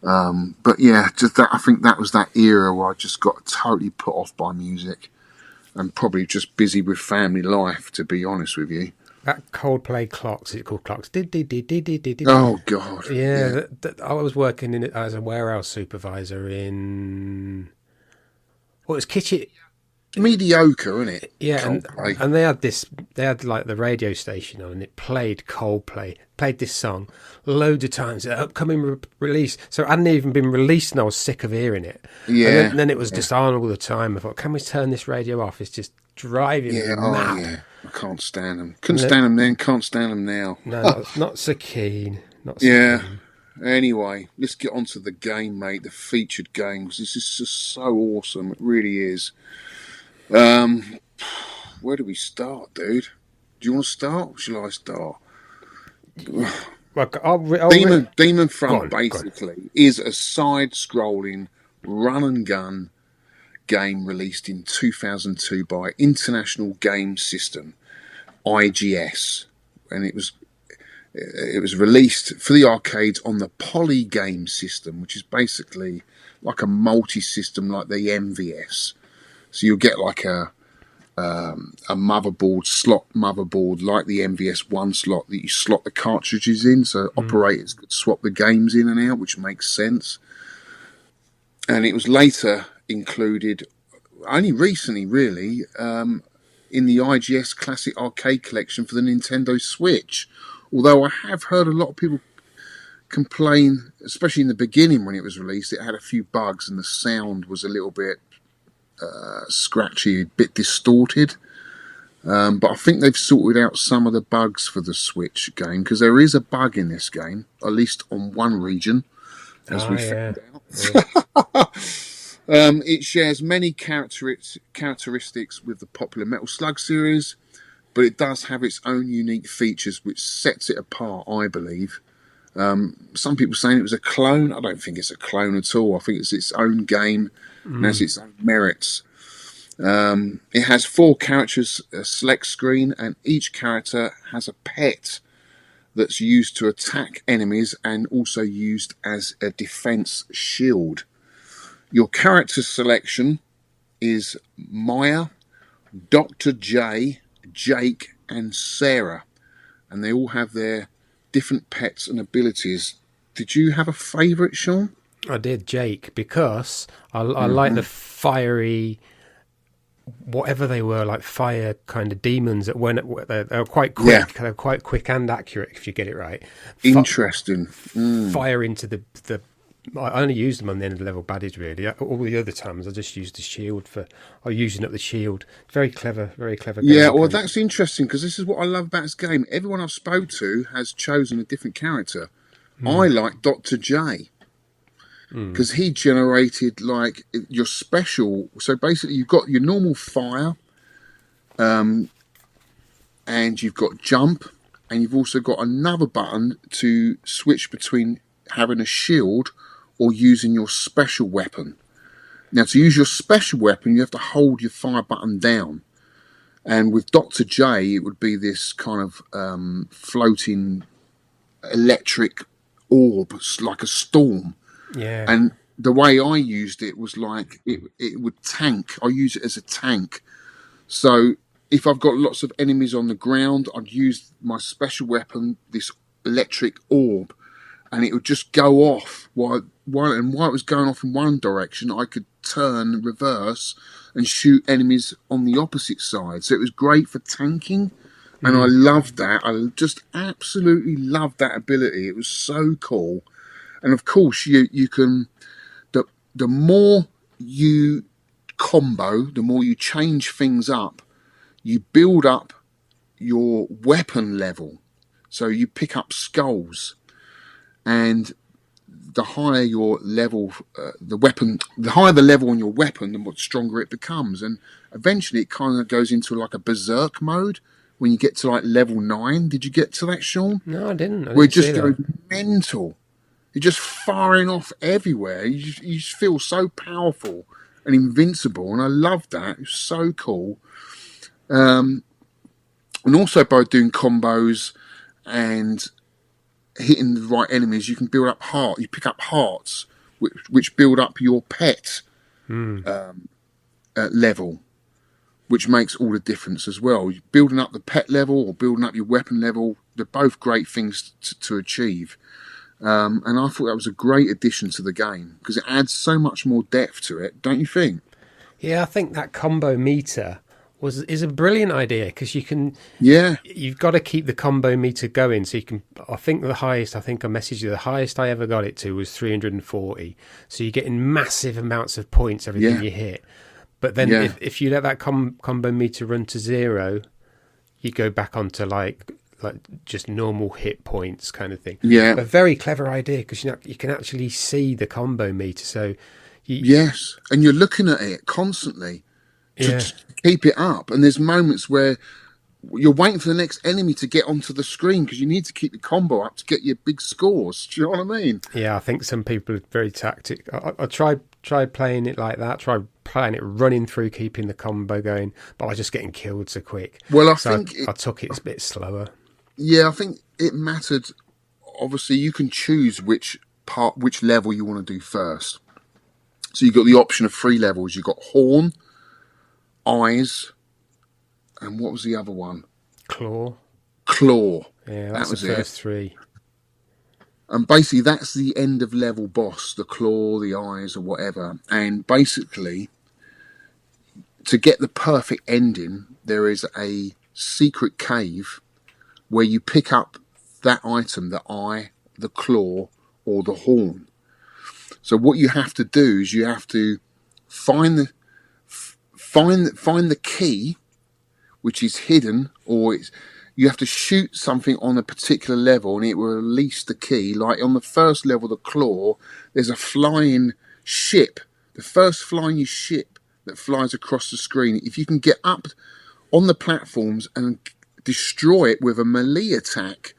B: But yeah, I think that was that era where I just got totally put off by music, and probably just busy with family life. To be honest with you.
C: That Coldplay clocks, it's called clocks.
B: Oh, God.
C: Yeah. I was working in it as a warehouse supervisor in... Well, it was Kitchen...
B: Mediocre, isn't it?
C: Yeah, and they had like the radio station on, and it played Coldplay, played this song loads of times, upcoming release. So it hadn't even been released, and I was sick of hearing it.
B: Yeah.
C: And then it was just on all the time. I thought, can we turn this radio off? It's just driving me mad.
B: Oh, yeah. I can't stand them. Couldn't stand them then, can't stand them now.
C: No, not so keen.
B: Keen. Anyway, let's get on to the game, mate, the featured game, because this is just so awesome. It really is. Where do we start, dude? Do you want to start, or shall I start? Demon Front, basically, is a side-scrolling run-and-gun game released in 2002 by International Game System, IGS, and it was released for the arcades on the Poly Game System, which is basically like a multi-system like the MVS. So you'll get like a slot motherboard like the MVS1 slot that you slot the cartridges in, so operators could swap the games in and out, which makes sense. And it was later included, only recently really, in the IGS Classic Arcade Collection for the Nintendo Switch. Although I have heard a lot of people complain, especially in the beginning when it was released, it had a few bugs and the sound was a little bit scratchy, a bit distorted. But I think they've sorted out some of the bugs for the Switch game, because there is a bug in this game, at least on one region, as we found out. Yeah. It shares many characteristics with the popular Metal Slug series, but it does have its own unique features which sets it apart, I believe. Some people saying it was a clone. I don't think it's a clone at all. I think it's its own game and has its own merits. It has 4 characters, a select screen, and each character has a pet that's used to attack enemies and also used as a defense shield. Your character selection is Maya, Dr. J, Jake, and Sarah, and they all have their different pets and abilities. Did you have a favourite, Sean?
C: I did, Jake, because I like the fiery, whatever they were, like fire kind of demons that they were quite quick. Yeah. They're quite quick and accurate if you get it right.
B: Interesting.
C: Fire into the I only use them on the end of level baddies, really. All the other times I just use the shield or using up the shield. Very clever game
B: Yeah, well,
C: mechanic.
B: that's interesting because this is what I love about this game. Everyone I've spoke to has chosen a different character. I like Dr. J because he generated like your special. So basically, you've got your normal fire, and you've got jump, and you've also got another button to switch between having a shield or using your special weapon. Now, to use your special weapon, you have to hold your fire button down. And with Dr. J, it would be this kind of floating electric orb, like a storm.
C: Yeah.
B: And the way I used it was like it would tank. I use it as a tank. So if I've got lots of enemies on the ground, I'd use my special weapon, this electric orb, and it would just go off while it was going off in one direction, I could turn, reverse, and shoot enemies on the opposite side. So it was great for tanking, and I loved that. I just absolutely loved that ability. It was so cool. And of course, you can the more you combo, the more you change things up, you build up your weapon level. So you pick up skulls, and the higher your level, the higher the level on your weapon, the more stronger it becomes. And eventually it kind of goes into like a berserk mode when you get to like level 9. Did you get to that, Sean?
C: No, I didn't.
B: Where it just goes mental. You're just firing off everywhere. You just feel so powerful and invincible. And I love that. It's so cool. And also by doing combos and hitting the right enemies, you can build up heart. You pick up hearts, which build up your pet level, which makes all the difference as well. Building up the pet level or building up your weapon level, they're both great things to achieve. And I thought that was a great addition to the game because it adds so much more depth to it, don't you think?
C: Yeah, I think that combo meter is a brilliant idea because you've got to keep the combo meter going. So you can, I think I messaged you, the highest I ever got it to was 340. So you're getting massive amounts of points every time you hit. But then if you let that combo meter run to 0, you go back onto like just normal hit points kind of thing.
B: Yeah.
C: A very clever idea because you can actually see the combo meter. So
B: yes, and you're looking at it constantly to keep it up. And there's moments where you're waiting for the next enemy to get onto the screen because you need to keep the combo up to get your big scores. Do you know what I mean?
C: Yeah, I think some people are very tactic. I tried playing it like that. Tried playing it running through, keeping the combo going, but I was just getting killed so quick.
B: Well, I
C: took it a bit slower.
B: Yeah, I think it mattered. Obviously, you can choose which level you want to do first. So you've got the option of 3 levels. You've got horn, eyes, and what was the other one?
C: Claw.
B: That
C: Yeah, that's
B: was
C: the first 3.
B: And basically, that's the end of level boss, the claw, the eyes, or whatever. And basically, to get the perfect ending, there is a secret cave where you pick up that item, the eye, the claw, or the horn. So what you have to do is you have to find the key, which is hidden, or you have to shoot something on a particular level and it will release the key. Like on the first level, the claw, there's a flying ship, the first flying ship that flies across the screen. If you can get up on the platforms and destroy it with a melee attack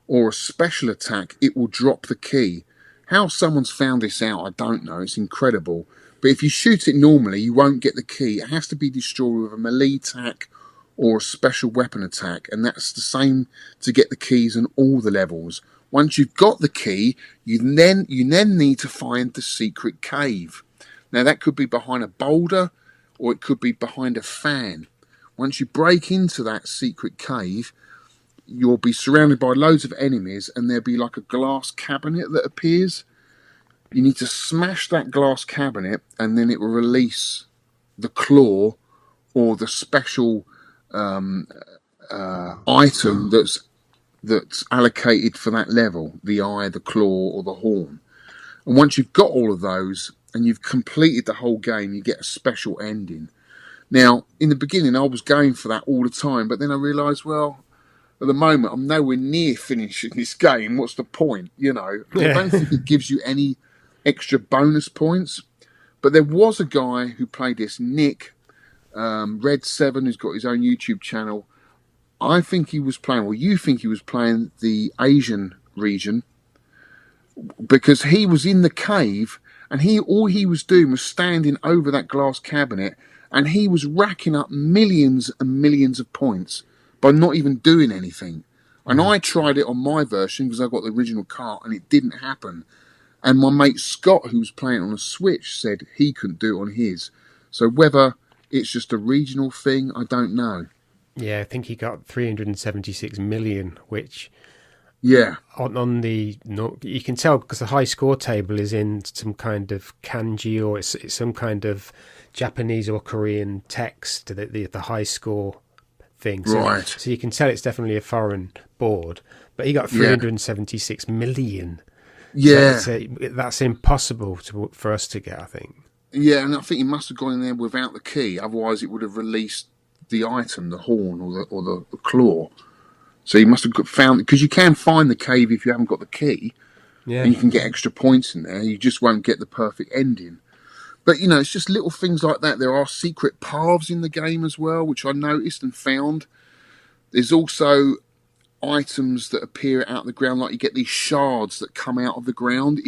B: or a special attack, it will drop the key. How someone's found this out, I don't know. It's incredible. But if you shoot it normally, you won't get the key. It has to be destroyed with a melee attack or a special weapon attack. And that's the same to get the keys in all the levels. Once you've got the key, you then need to find the secret cave. Now, that could be behind a boulder or it could be behind a fan. Once you break into that secret cave, you'll be surrounded by loads of enemies and there'll be like a glass cabinet that appears. You need to smash that glass cabinet and then it will release the claw or the special item that's allocated for that level, the eye, the claw or the horn. And once you've got all of those and you've completed the whole game, you get a special ending. Now, in the beginning, I was going for that all the time, but then I realised, well, at the moment, I'm nowhere near finishing this game. What's the point? I don't think it gives you any extra bonus points. But there was a guy who played this, Nick, Red7, who's got his own YouTube channel. I think he was playing, you think he was playing the Asian region, because he was in the cave and all he was doing was standing over that glass cabinet, and he was racking up millions and millions of points by not even doing anything. And I tried it on my version because I got the original cart and it didn't happen. And my mate Scott, who was playing on a Switch, said he couldn't do it on his. So whether it's just a regional thing, I don't know.
C: Yeah, I think he got 376 million, which on the you can tell because the high score table is in some kind of kanji, or it's some kind of Japanese or Korean text, the high score thing. So you can tell it's definitely a foreign board. But he got 376 million.
B: Yeah,
C: so that's impossible for us to get, I think.
B: Yeah, and I think he must have gone in there without the key. Otherwise, it would have released the item, the horn or the claw. So he must have found, because you can find the cave if you haven't got the key, and you can get extra points in there. You just won't get the perfect ending. But it's just little things like that. There are secret paths in the game as well, which I noticed and found. There's also items that appear out of the ground, like you get these shards that come out of the ground.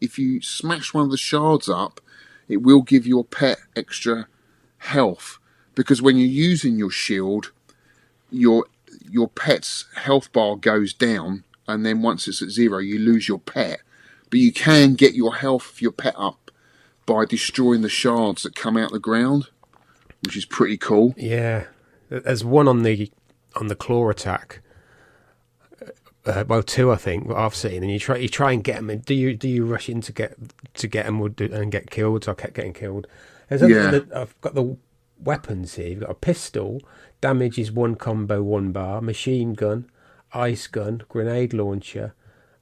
B: If you smash one of the shards up, it will give your pet extra health, because when you're using your shield, your pet's health bar goes down, and then once it's at 0, you lose your pet. But you can get your health of your pet up by destroying the shards that come out the ground, which is pretty cool.
C: Yeah, there's one on the claw attack. Well, 2 I think I've seen, and you try and get them. And do you rush in to get them and get killed? So I kept getting killed. I've got the weapons here. You've got a pistol. Damage is 1 combo, 1 bar. Machine gun, ice gun, grenade launcher,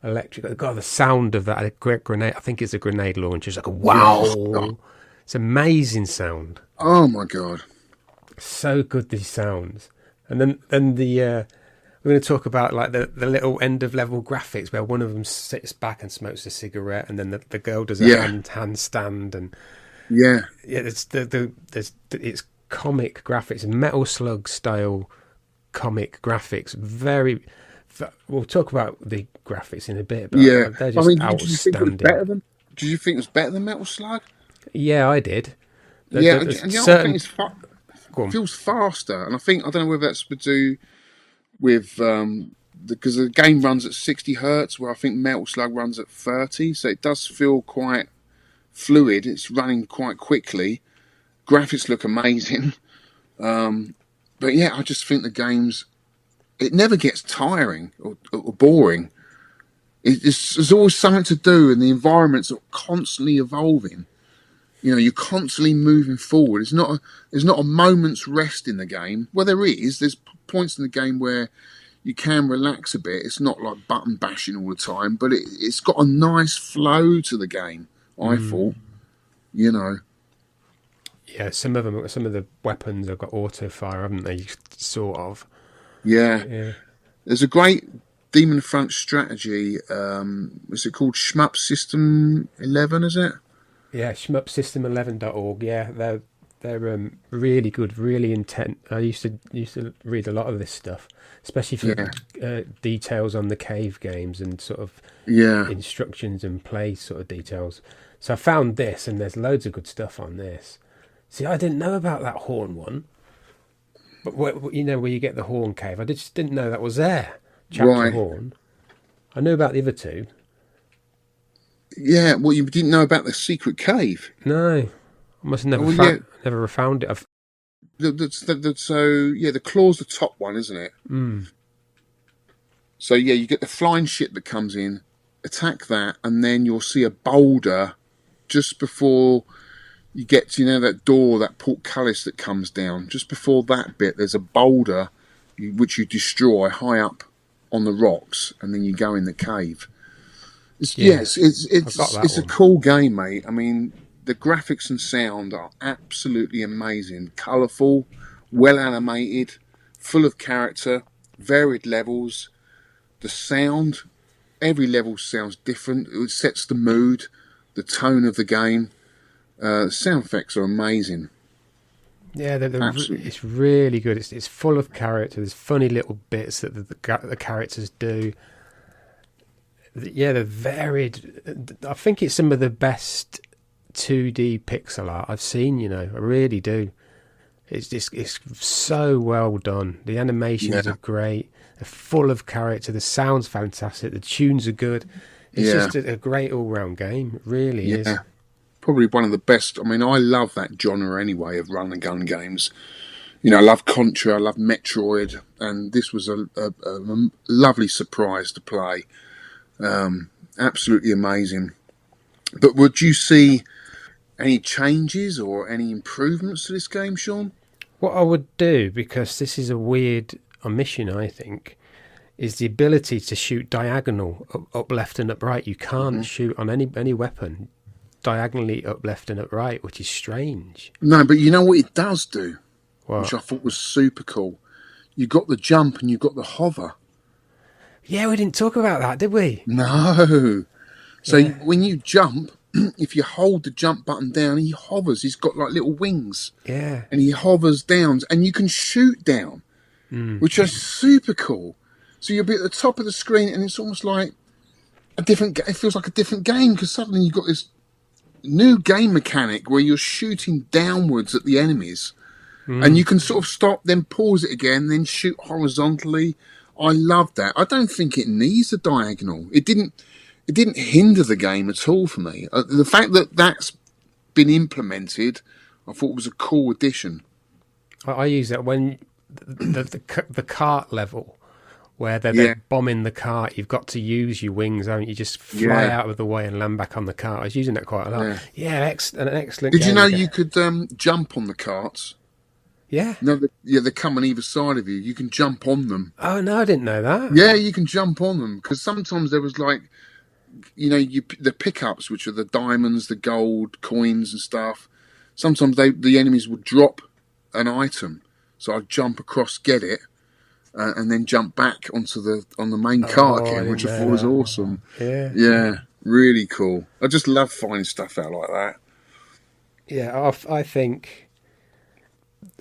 C: electric. God, the sound of that grenade. I think it's a grenade launcher. It's like a wow. Oh. It's amazing sound.
B: Oh my god,
C: so good these sounds. And then the. We're going to talk about like the little end of level graphics where one of them sits back and smokes a cigarette, and then the girl does a handstand, and it's comic graphics, Metal Slug style comic graphics. We'll talk about the graphics in a bit, but they're just outstanding.
B: Did you think it was better than Metal Slug?
C: Yeah, I did.
B: I think it feels faster, and I don't know whether that's to do with because the game runs at 60 hertz, where I think Metal Slug runs at 30, so it does feel quite fluid. It's running quite quickly. Graphics look amazing, but I just think the it never gets tiring or boring. There's always something to do, and the environments are constantly evolving. You're constantly moving forward. There's not a moment's rest in the game. Well, there is. There's points in the game where you can relax a bit. It's not like button bashing all the time, but it's got a nice flow to the game, I thought.
C: Yeah, some of the weapons have got auto fire, haven't they? Sort of.
B: Yeah. There's a great Demon Front strategy. Is it called Shmup System 11? Is it?
C: Yeah, shmupsystem11.org. Yeah, they're really good, really intent. I used to read a lot of this stuff, especially for details on the cave games and sort of instructions and play sort of details. So I found this, and there's loads of good stuff on this. See, I didn't know about that horn one, but where you get the horn cave, I just didn't know that was there. Chapter horn. I knew about the other 2.
B: Yeah, well, you didn't know about the secret cave.
C: No, I must have never found it.
B: The claw's the top one, isn't it? So you get the flying ship that comes in, attack that, and then you'll see a boulder just before you get to that door, that portcullis that comes down. Just before that bit, there's a boulder which you destroy high up on the rocks, and then you go in the cave. Yes,
C: I've got that
B: it's a
C: one.
B: cool game, mate. I mean, the graphics and sound are absolutely amazing, colourful, well animated, full of character, varied levels. The sound, every level sounds different. It sets the mood, the tone of the game. The sound effects are amazing.
C: Yeah,
B: Absolutely.
C: it's really good. It's full of character. There's funny little bits that the characters do. Yeah, they're varied. I think it's some of the best 2D pixel art I've seen. I really do. It's so well done. The animations
B: Yeah,
C: are great. They're full of character. The sound's fantastic. The tunes are good. It's
B: yeah,
C: just a great all-round game. It really is.
B: yeah. Probably one of the best. I mean, I love that genre anyway of run and gun games. I love Contra, I love Metroid, and this was a lovely surprise to play. Absolutely amazing. But would you see any changes or any improvements to this game, Sean?
C: What I would do, because this is a weird omission, I think, is the ability to shoot diagonal up left and up right. You can't shoot on any weapon diagonally up left and up right, which is strange.
B: No, but you know what it does do, which
C: What?
B: I thought was super cool. You got the jump and you got the hover.
C: Yeah, we didn't talk about that, did we?
B: No. So
C: Yeah.
B: when you jump, if you hold the jump button down, he hovers. He's got like little wings.
C: Yeah.
B: And he hovers down, and you can shoot down, which is super cool. So you'll be at the top of the screen, and it's almost like it feels like a different game, because suddenly you've got this new game mechanic where you're shooting downwards at the enemies, and you can sort of stop, then pause it again, then shoot horizontally. I love that. I don't think it needs a diagonal. It didn't hinder the game at all for me. The fact that that's been implemented, I thought was a cool addition.
C: I use that when the cart level, where they're
B: Yeah.
C: bombing the cart, you've got to use your wings, haven't you? Just fly
B: Yeah.
C: out of the way and land back on the cart. I was using that quite a lot. Yeah, an excellent
B: Did you
C: game
B: know
C: again.
B: you could jump on the carts?
C: Yeah.
B: No, they come on either side of you. You can jump on them.
C: Oh, no, I didn't know that.
B: Yeah, you can jump on them, because sometimes there was like, the pickups, which are the diamonds, the gold coins and stuff. Sometimes the enemies would drop an item, so I'd jump across, get it, and then jump back on the main cart
C: I
B: again,
C: didn't
B: which I
C: know
B: thought was
C: that.
B: awesome.
C: Yeah.
B: Yeah, really cool. I just love finding stuff out like that.
C: Yeah, I think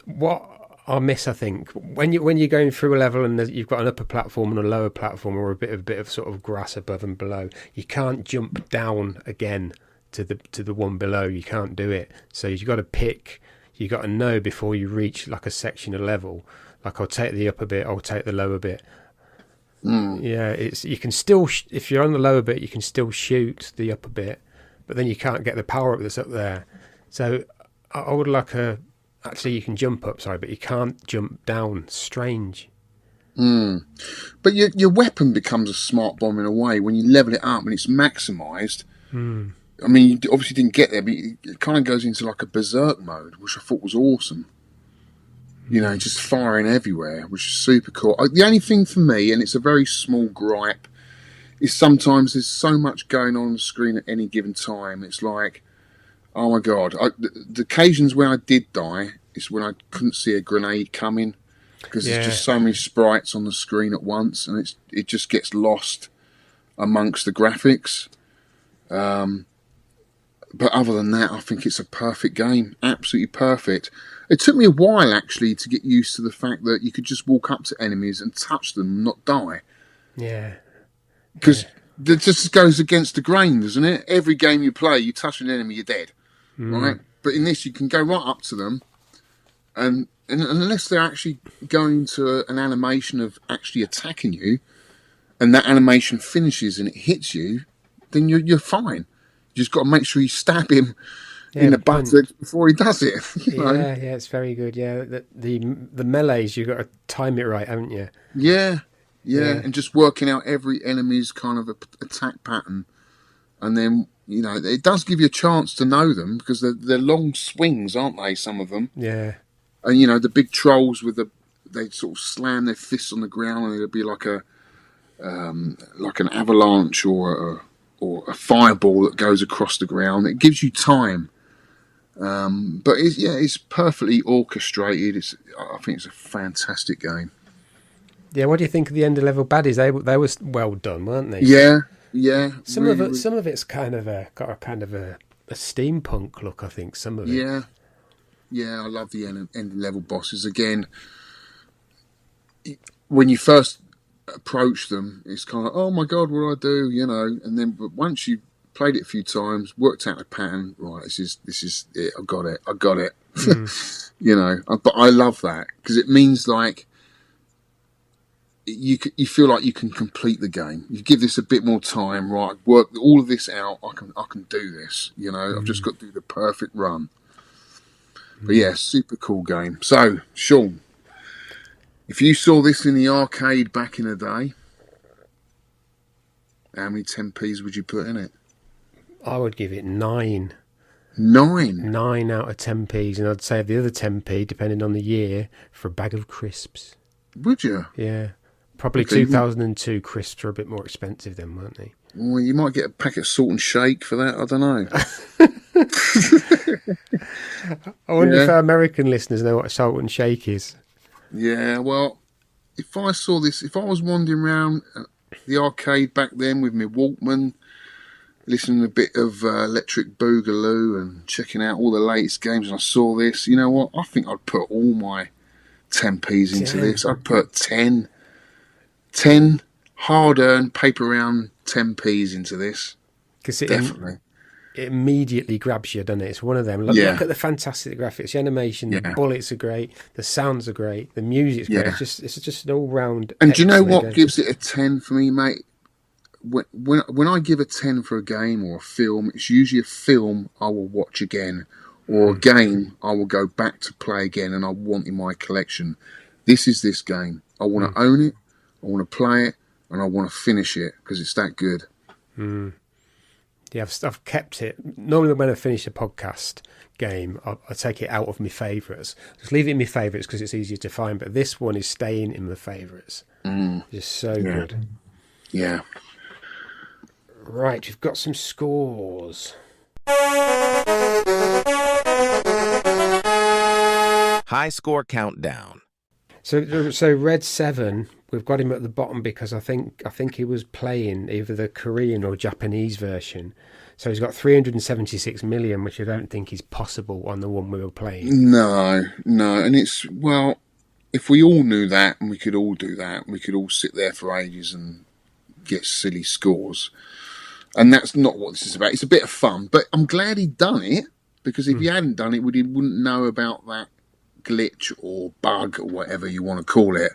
C: what I miss, I think, when you're going through a level and you've got an upper platform and a lower platform, or a bit of sort of grass above and below, you can't jump down again to the one below. You can't do it. So you've got to pick. You got to know before you reach like a section of level. Like, I'll take the upper bit, I'll take the lower bit. Yeah, you can still if you're on the lower bit, you can still shoot the upper bit, but then you can't get the power up that's up there. So I would like actually you can jump up, sorry, but you can't jump down. Strange.
B: But your weapon becomes a smart bomb in a way when you level it up and it's maximised. I mean, you obviously didn't get there, but it kind of goes into like a berserk mode, which I thought was awesome. Just firing everywhere, which is super cool. The only thing for me, and it's a very small gripe, is sometimes there's so much going on the screen at any given time. It's like, oh my God. The occasions when I did die is when I couldn't see a grenade coming, because there's just so many sprites on the screen at once, and it just gets lost amongst the graphics. But other than that, I think it's a perfect game. Absolutely perfect. It took me a while, actually, to get used to the fact that you could just walk up to enemies and touch them and not die.
C: Yeah.
B: Because that just goes against the grain, doesn't it? Every game you play, you touch an enemy, you're dead. Right? But in this, you can go right up to them, and unless they're actually going to an animation of actually attacking you, and that animation finishes and it hits you, then you're fine. You just got to make sure you stab him in the buttocks before he does it.
C: Yeah, it's very good. Yeah, the melees, you've got to time it right, haven't you?
B: Yeah, and just working out every enemy's kind of attack pattern, and then it does give you a chance to know them, because they're long swings, aren't they? Some of them.
C: Yeah.
B: And the big trolls they sort of slam their fists on the ground, and it'll be like an avalanche or or a fireball that goes across the ground. It gives you time. But it's perfectly orchestrated. I think it's a fantastic game.
C: Yeah, what do you think of the end of level baddies? They were well done, weren't they?
B: Yeah.
C: Some of it's kind of got a kind of a steampunk look. I think some of it.
B: Yeah. I love the end level bosses. Again, when you first approach them, it's kind of, oh my god, what do I do? You know, and then but once you played it a few times, worked out the pattern, right? This is it. I got it. You know, but I love that because it means like you feel like you can complete the game. You give this a bit more time, right? Work all of this out. I can do this. You know, I've just got to do the perfect run. But yeah, super cool game. So, Sean, if you saw this in the arcade back in the day, how many 10p's would you put in it?
C: I would give it 9.
B: 9?
C: 9 out of 10p's, and I'd save the other 10p, depending on the year, for a bag of crisps.
B: Would you?
C: Yeah. Probably 2002 crisps are a bit more expensive then, weren't they?
B: Well, you might get a packet of Salt and Shake for that. I don't know.
C: I wonder if our American listeners know what Salt and Shake is.
B: Yeah, well, if I saw this, if I was wandering around the arcade back then with my Walkman, listening to a bit of Electric Boogaloo and checking out all the latest games, and I saw this, you know what? I think I'd put all my 10p's into this. I'd put 10 hard-earned, paper-round 10p's into this. Definitely.
C: It immediately grabs you, doesn't it? It's one of them. Look at the fantastic graphics, the animation, the bullets are great, the sounds are great, the music's great. It's just an all-round.
B: And do you know what gives it a 10 for me, mate? When I give a 10 for a game or a film, it's usually a film I will watch again, or a game I will go back to play again and I want in my collection. This is this game. I want to own it, I want to play it, and I want to finish it because it's that good.
C: Yeah, I've kept it. Normally when I finish a podcast game, I take it out of my favourites. Just leave it in my favourites because it's easier to find, but this one is staying in my favourites. It's so good.
B: Yeah.
C: Right, we've got some scores.
A: High score countdown.
C: So Red 7, we've got him at the bottom because I think he was playing either the Korean or Japanese version. So he's got 376 million, which I don't think is possible on the one we were playing.
B: No. And it's, well, if we all knew that and we could all do that, we could all sit there for ages and get silly scores. And that's not what this is about. It's a bit of fun, but I'm glad he'd done it because if he hadn't done it, we wouldn't know about that glitch or bug or whatever you want to call it.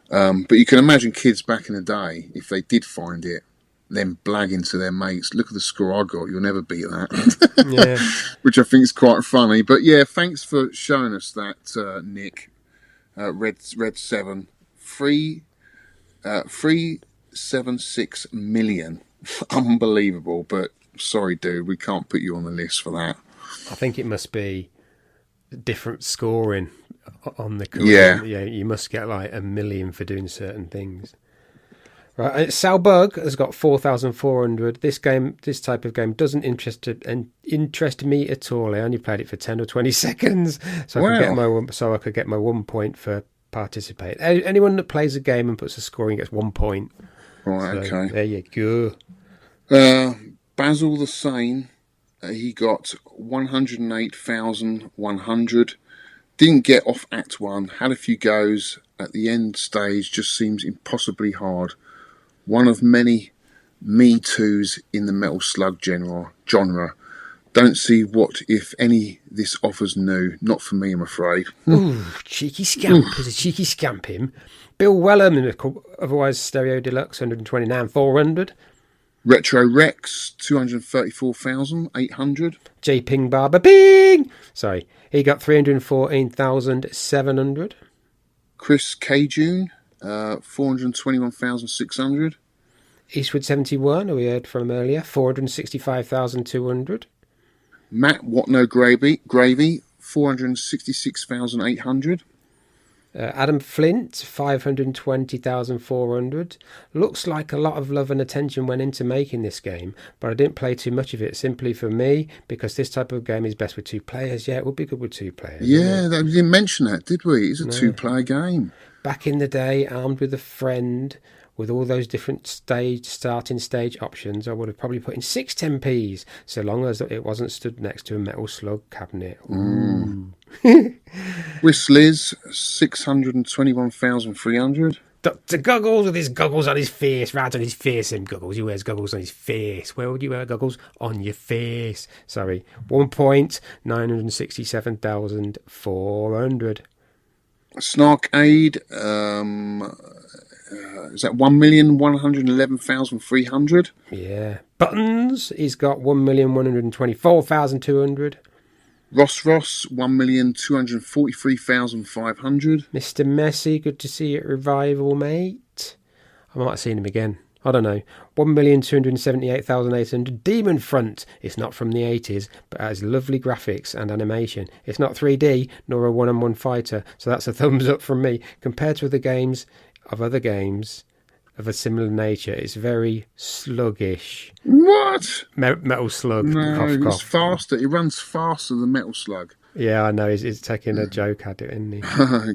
B: But you can imagine kids back in the day, if they did find it, then blagging to their mates, look at the score I got, you'll never beat that. Which I think is quite funny. But yeah, thanks for showing us that, Nick. Red 7. 376 million. Unbelievable, but sorry, dude, we can't put you on the list for that.
C: I think it must be different scoring on the Korean. Yeah, you must get like 1 million for doing certain things. Right, Salbug has got 4,400. This type of game doesn't interest me at all. I only played it for 10 or 20 seconds, so I could get my 1 point for participate. Anyone that plays a game and puts a scoring gets 1 point.
B: Right,
C: so,
B: okay.
C: There you go.
B: Basil the Sane, he got 108,100. Didn't get off Act 1, had a few goes. At the end stage, just seems impossibly hard. One of many Me Too's in the Metal Slug genre. Don't see what, if any, this offers new. Not for me, I'm afraid.
C: Ooh, cheeky scamp. There's a cheeky scamp him. Bill Wellham, otherwise Stereo Deluxe, 129,400.
B: Retro Rex, 234,800.
C: J Ping Barber Ping! Sorry, he got 314,700.
B: Chris K-June, 421,600.
C: Eastwood 71, who we heard from earlier, 465,200.
B: Matt Watno Gravy, 466,800.
C: Adam Flint, 520,400. Looks like a lot of love and attention went into making this game, but I didn't play too much of it simply for me because this type of game is best with 2 players. Yeah, it would be good with 2 players.
B: Yeah, we didn't mention that, did we? It's a 2-player game.
C: Back in the day, armed with a friend, with all those different starting stage options, I would have probably put in 6 10p's, so long as it wasn't stood next to a metal slug cabinet.
B: Whistliz, 621,300.
C: Dr. Goggles with his goggles on his face, right on his face, and goggles. He wears goggles on his face. Where would you wear goggles? On your face. Sorry. 1,967,400.
B: Snarkade, is that 1,111,300?
C: Yeah. Buttons, he's got 1,124,200.
B: Ross, 1,243,500.
C: Mr. Messi, good to see you at Revival, mate. I might have seen him again. I don't know. 1,278,800. Demon Front. It's not from the 80s, but has lovely graphics and animation. It's not 3D, nor a one-on-one fighter, so that's a thumbs up from me. Compared to other games of a similar nature, it's very sluggish.
B: What?
C: Metal Slug.
B: No,
C: Cough,
B: it's
C: cough.
B: faster. It runs faster than Metal Slug.
C: Yeah, I know. He's taking a joke at it, isn't he?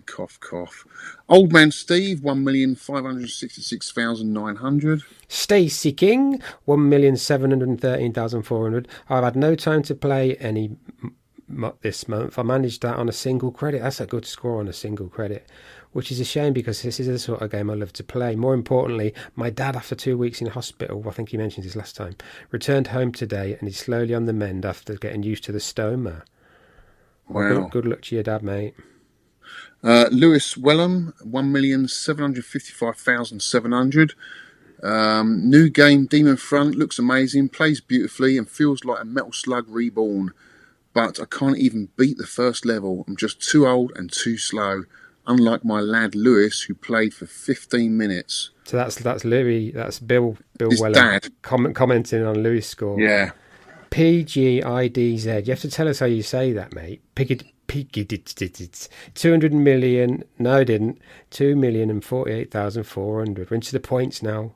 B: Cough, cough. Old Man Steve, 1,566,900.
C: Stacey King, 1,713,400. I've had no time to play any this month. I managed that on a single credit. That's a good score on a single credit, which is a shame because this is the sort of game I love to play. More importantly, my dad, after 2 weeks in hospital, I think he mentioned this last time, returned home today and he's slowly on the mend after getting used to the stoma. Well,
B: Wow.
C: good luck to your dad, mate.
B: Lewis Wellham, 1,755,700. New game, Demon Front, looks amazing, plays beautifully and feels like a Metal Slug reborn. But I can't even beat the first level. I'm just too old and too slow. Unlike my lad Lewis, who played for 15 minutes.
C: So that's Louis. That's Bill
B: His
C: Weller
B: dad.
C: commenting on Louis' score.
B: Yeah.
C: PGIDZ. You have to tell us how you say that, mate. 200 million. No, I didn't. 2,048,400. We're into the points now.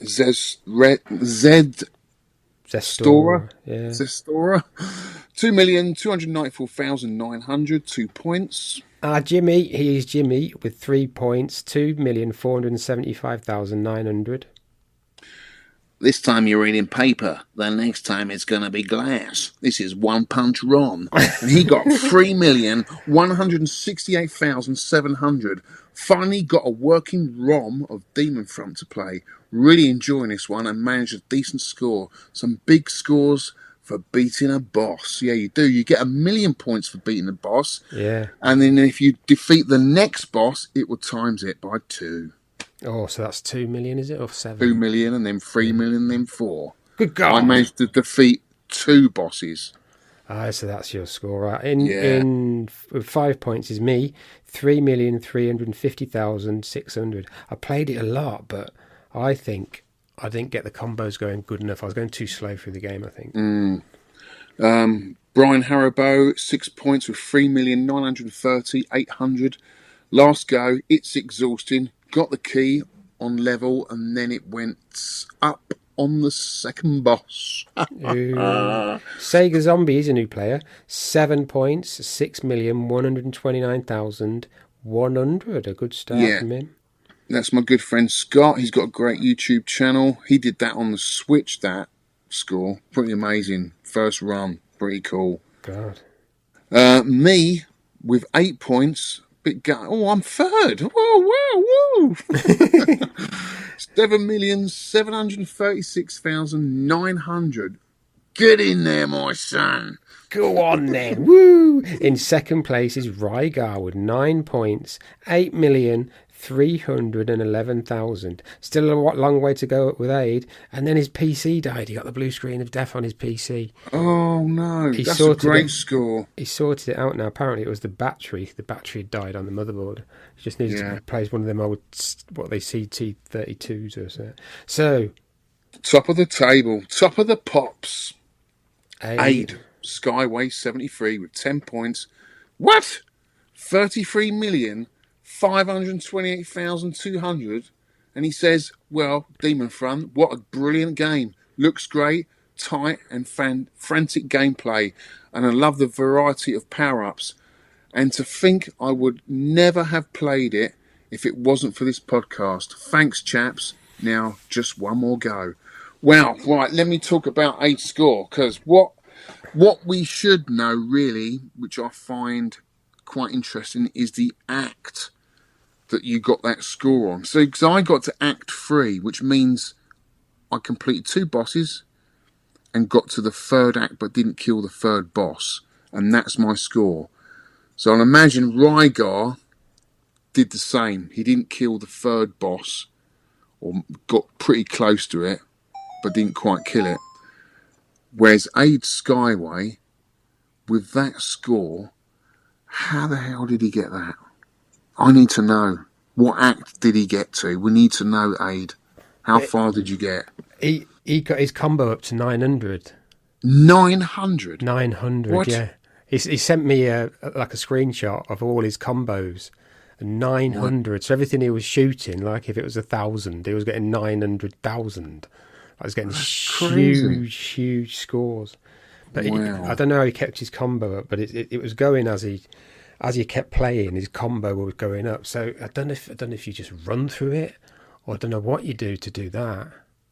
B: Zestora.
C: Yeah.
B: Zestora. 2,294,900. 2 points.
C: Jimmy. He is Jimmy with 3 points. 2,475,900.
B: This time you're reading paper. The next time it's going to be glass. This is One Punch Ron. And he got 3,168,700. Finally got a working ROM of Demon Front to play. Really enjoying this one and managed a decent score. Some big scores for beating a boss. Yeah, you do. You get 1,000,000 points for beating a boss.
C: Yeah.
B: And then if you defeat the next boss, it will times it by 2.
C: Oh, so that's 2 million, is it? Or 7?
B: 2 million and then 3 million and then 4.
C: Good God.
B: I managed to defeat 2 bosses.
C: So that's your score, right? In with 5 points is me, 3,350,600. I played it a lot, but I think I didn't get the combos going good enough. I was going too slow through the game, I think.
B: Brian Haribo, 6 points with 3,930,800. Last go, it's exhausting. Got the key on level, and then it went up on the second boss.
C: Sega Zombie is a new player. 7 points, 6,129,100. A good start from him.
B: That's my good friend Scott. He's got a great YouTube channel. He did that on the Switch, that score. Pretty amazing. First run. Pretty cool.
C: God.
B: Me, with 8 points. I'm third. Whoa. 7,736,900. Get in there, my son.
C: Go on then. Woo! In second place is Rygar with 9 points, 8,311,000. Still a long way to go with Aid. And then his PC died. He got the blue screen of death on his PC.
B: Oh, no. That's a great score.
C: He sorted it out now. Apparently it was the battery. The battery had died on the motherboard. He just needed to replace one of them old, what they CT32s or so. So,
B: top of the table. Top of the pops.
C: Aid.
B: Skyway 73 with 10 points. What? 33 million 528,200. And he says, well, Demon Front, what a brilliant game. Looks great, tight and frantic gameplay. And I love the variety of power-ups. And to think I would never have played it if it wasn't for this podcast. Thanks, chaps. Now, just one more go. Wow, right, let me talk about Aid's score. Because what we should know, really, which I find quite interesting, is the act that you got that score on. So, because I got to Act 3, which means I completed 2 bosses and got to the 3rd act but didn't kill the 3rd boss. And that's my score. So I'll imagine Rygar did the same. He didn't kill the 3rd boss, or got pretty close to it, but didn't quite kill it. Whereas Aid Skyway, with that score, how the hell did he get that? I need to know. What act did he get to? We need to know, Aid. How far did you get?
C: He got his combo up to 900.
B: 900?
C: 900,
B: what?
C: Yeah. He sent me a screenshot of all his combos. 900. What? So everything he was shooting, like if it was 1,000, he was getting 900,000. I was getting huge scores. But
B: wow.
C: I don't know how he kept his combo up, but it was going as he kept playing. His combo was going up. So I don't know if you just run through it, or I don't know what you do to do that.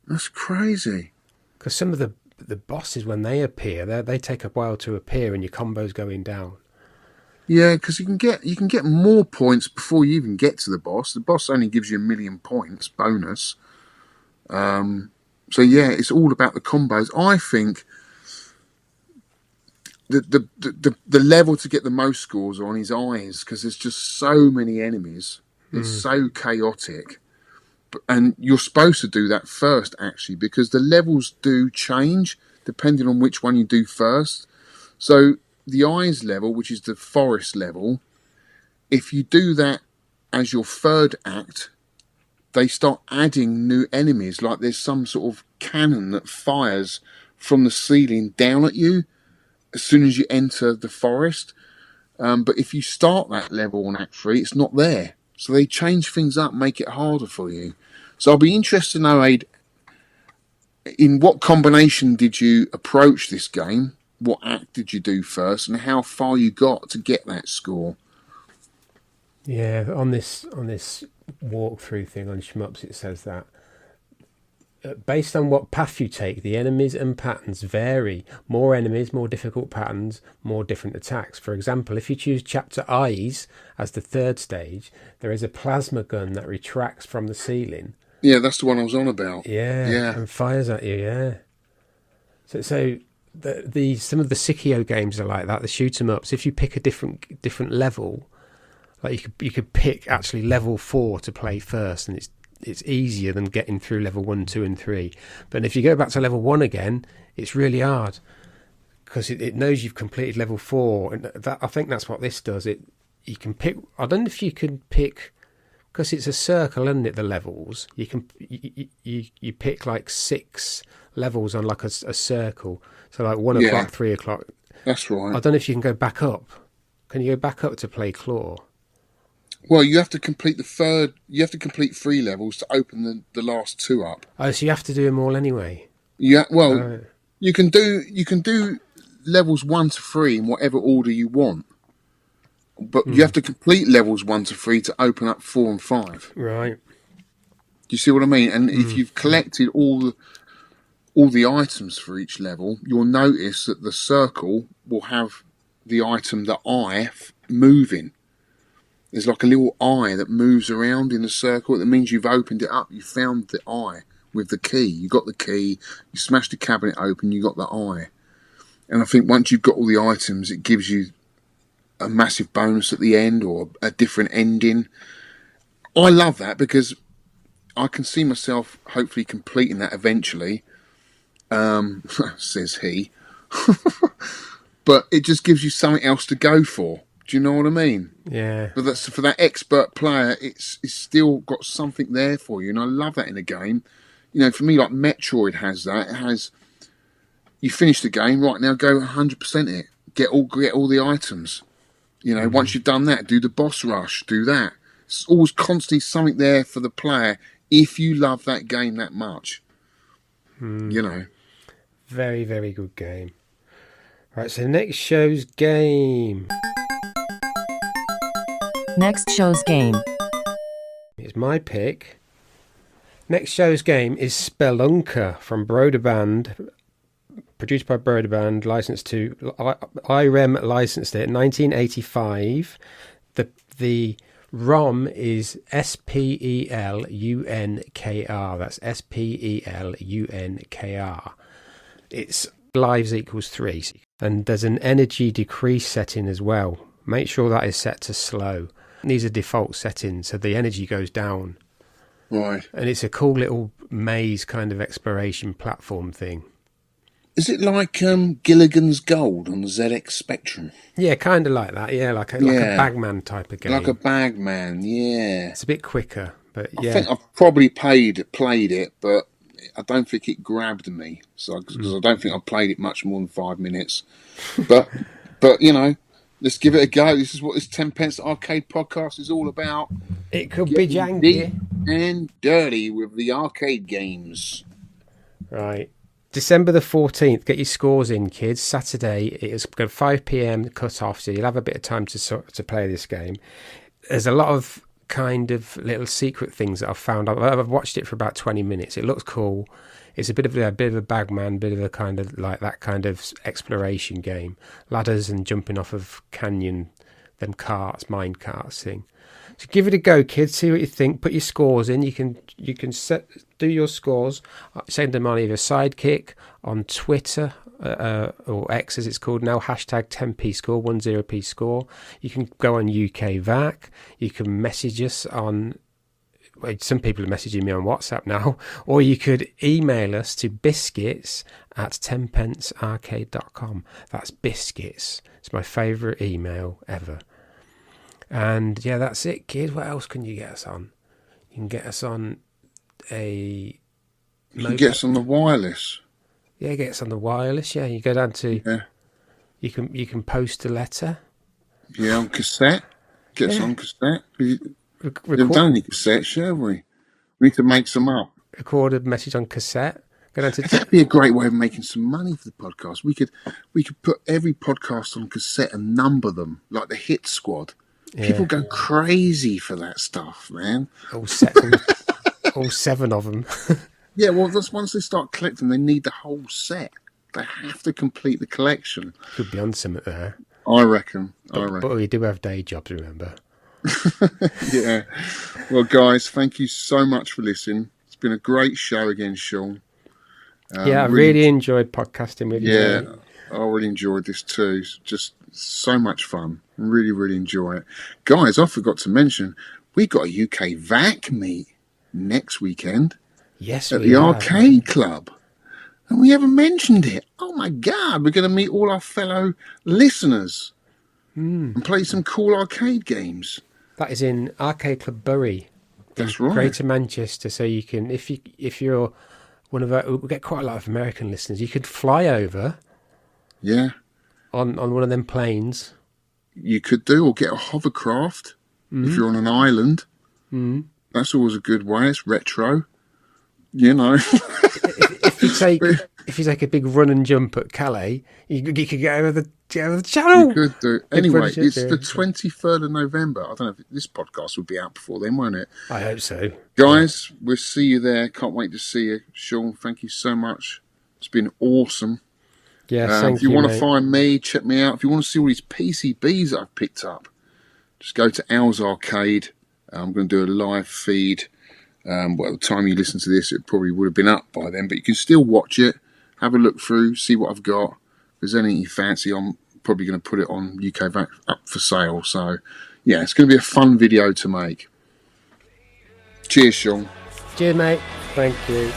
B: That's crazy.
C: Because some of the bosses, when they appear, they take a while to appear, and your combo's going down.
B: Yeah, because you can get more points before you even get to the boss. The boss only gives you 1,000,000 points bonus. So yeah, it's all about the combos. I think the level to get the most scores are on his eyes, because there's just so many enemies. It's so chaotic. And you're supposed to do that first, actually, because the levels do change depending on which one you do first. So the eyes level, which is the forest level, if you do that as your 3rd act, they start adding new enemies. Like there's some sort of cannon that fires from the ceiling down at you as soon as you enter the forest. But if you start that level on Act 3, it's not there. So they change things up, make it harder for you. So I'll be interested to know, Aid, in what combination did you approach this game? What act did you do first, and how far you got to get that score?
C: Yeah, on this walkthrough thing on Shmups, it says that based on what path you take, the enemies and patterns vary. More enemies, more difficult patterns, more different attacks. For example, if you choose Chapter Eyes as the 3rd stage, there is a plasma gun that retracts from the ceiling.
B: Yeah, that's the one I was on about.
C: Yeah. And fires at you, yeah. So some of the Sikio games are like that, the shoot 'em ups. If you pick a different level, like you could pick actually level 4 to play first, and it's easier than getting through level 1, 2, and 3. But if you go back to level 1 again, it's really hard, because it knows you've completed level 4, and I think that's what this does. You can pick. I don't know if you can pick, because it's a circle, isn't it? The levels you can you pick like 6 levels on like a circle. So like 1 o'clock, 3 o'clock.
B: That's right.
C: I don't know if you can go back up. Can you go back up to play Claw?
B: Well, you have to complete the 3rd. You have to complete 3 levels to open the last 2 up.
C: Oh, so you have to do them all anyway.
B: Yeah. Well, you can do levels 1 to 3 in whatever order you want, but you have to complete levels 1 to 3 to open up 4 and 5.
C: Right.
B: Do you see what I mean? And if you've collected all the items for each level, you'll notice that the circle will have the item, the eye, moving. There's like a little eye that moves around in the circle. That means you've opened it up. You found the eye with the key. You got the key. You smashed the cabinet open. You got the eye. And I think once you've got all the items, it gives you a massive bonus at the end, or a different ending. I love that, because I can see myself hopefully completing that eventually. Says he. But it just gives you something else to go for. Do you know what I mean?
C: Yeah.
B: But for that expert player, it's still got something there for you, and I love that in a game. You know, for me, like Metroid has that. It has. You finish the game, right now, go 100% it. Get all the items. You know, once you've done that, do the boss rush. Do that. It's always constantly something there for the player if you love that game that much. You know.
C: Very, very good game. Right, so next show's game.
D: Next show's game.
C: It's my pick. Next show's game is Spelunker from Broderband, produced by Broderband, licensed to IREM licensed it 1985. The ROM is SPELUNKR. That's SPELUNKR. It's lives equals 3, and there's an energy decrease setting as well. Make sure that is set to slow. These are default settings, so the energy goes down.
B: Right.
C: And it's a cool little maze kind of exploration platform thing.
B: Is it like Gilligan's Gold on the ZX Spectrum?
C: Yeah, kind of like that. Yeah, like a Bagman type of game.
B: Like a Bagman, yeah.
C: It's a bit quicker, but yeah.
B: I think I've probably played it, but I don't think it grabbed me. So because I don't think I played it much more than 5 minutes. But you know, let's give it a go. This is what this 10 Pence Arcade podcast is all about.
C: It could be janky
B: and dirty with the arcade games.
C: Right. December the 14th, get your scores in, kids. Saturday, it's got 5 p.m. cut off, so you'll have a bit of time to play this game. There's a lot of kind of little secret things that I've found. I've watched it for about 20 minutes. It looks cool. It's a bit of a Bagman, bit of a kind of like that kind of exploration game. Ladders and jumping off of canyon, them carts, mine carts thing. So give it a go, kids. See what you think. Put your scores in. You can do your scores. Send them on either Sidekick, on Twitter, or X as it's called now. Hashtag 10p score, 10p score. You can go on UK VAC. You can message us on. Well, some people are messaging me on WhatsApp now, or you could email us to biscuits@tenpencearcade.com. That's biscuits. It's my favourite email ever. And yeah, that's it, kid. What else can you get us on? You can get us on
B: You can get us on the wireless.
C: Yeah, get us on the wireless. Yeah, you go down to.
B: Yeah.
C: You can post a letter.
B: Yeah, on cassette. Get us on cassette. We've done any cassettes, have we? We need to make some up.
C: Record a message on cassette. Go down to.
B: That'd be a great way of making some money for the podcast. We could put every podcast on cassette and number them like the Hit Squad.
C: Yeah.
B: People go crazy for that stuff, man.
C: All 7 of them.
B: Yeah, well, that's once they start collecting, they need the whole set. They have to complete the collection.
C: Could be on something there.
B: I reckon.
C: But we do have day jobs, remember?
B: Yeah. Well, guys, thank you so much for listening. It's been a great show again, Sean.
C: I really enjoyed podcasting with you.
B: Yeah, I really enjoyed this too. It's just so much fun. Really, really enjoy it. Guys, I forgot to mention, we got a UK VAC meet next weekend.
C: Yes,
B: at the Arcade Club. And we haven't mentioned it. Oh my God, we're going to meet all our fellow listeners and play some cool arcade games.
C: That is in Arcade Club Bury.
B: That's right.
C: Greater Manchester. So you can, if you're one of our, we get quite a lot of American listeners. You could fly over.
B: Yeah.
C: On one of them planes.
B: You could do, or get a hovercraft if you're on an island.
C: Mm.
B: That's always a good way. It's retro. You know.
C: If you take a big run and jump at Calais, you could get over the channel.
B: You could do. Anyway, it's the 23rd of November. I don't know if this podcast will be out before then, won't it?
C: I hope so.
B: Guys, we'll see you there. Can't wait to see you. Sean, thank you so much. It's been awesome.
C: Yeah, thank
B: if you
C: you,
B: want
C: mate.
B: to find me, check me out. If you want to see all these PCBs that I've picked up, just go to Al's Arcade. I'm going to do a live feed. Well, by the time you listen to this, it probably would have been up by then, but you can still watch it, have a look through, see what I've got. If there's anything you fancy, I'm probably going to put it on UK VAC up for sale. So, yeah, it's going to be a fun video to make. Cheers, Sean.
C: Cheers, mate. Thank you.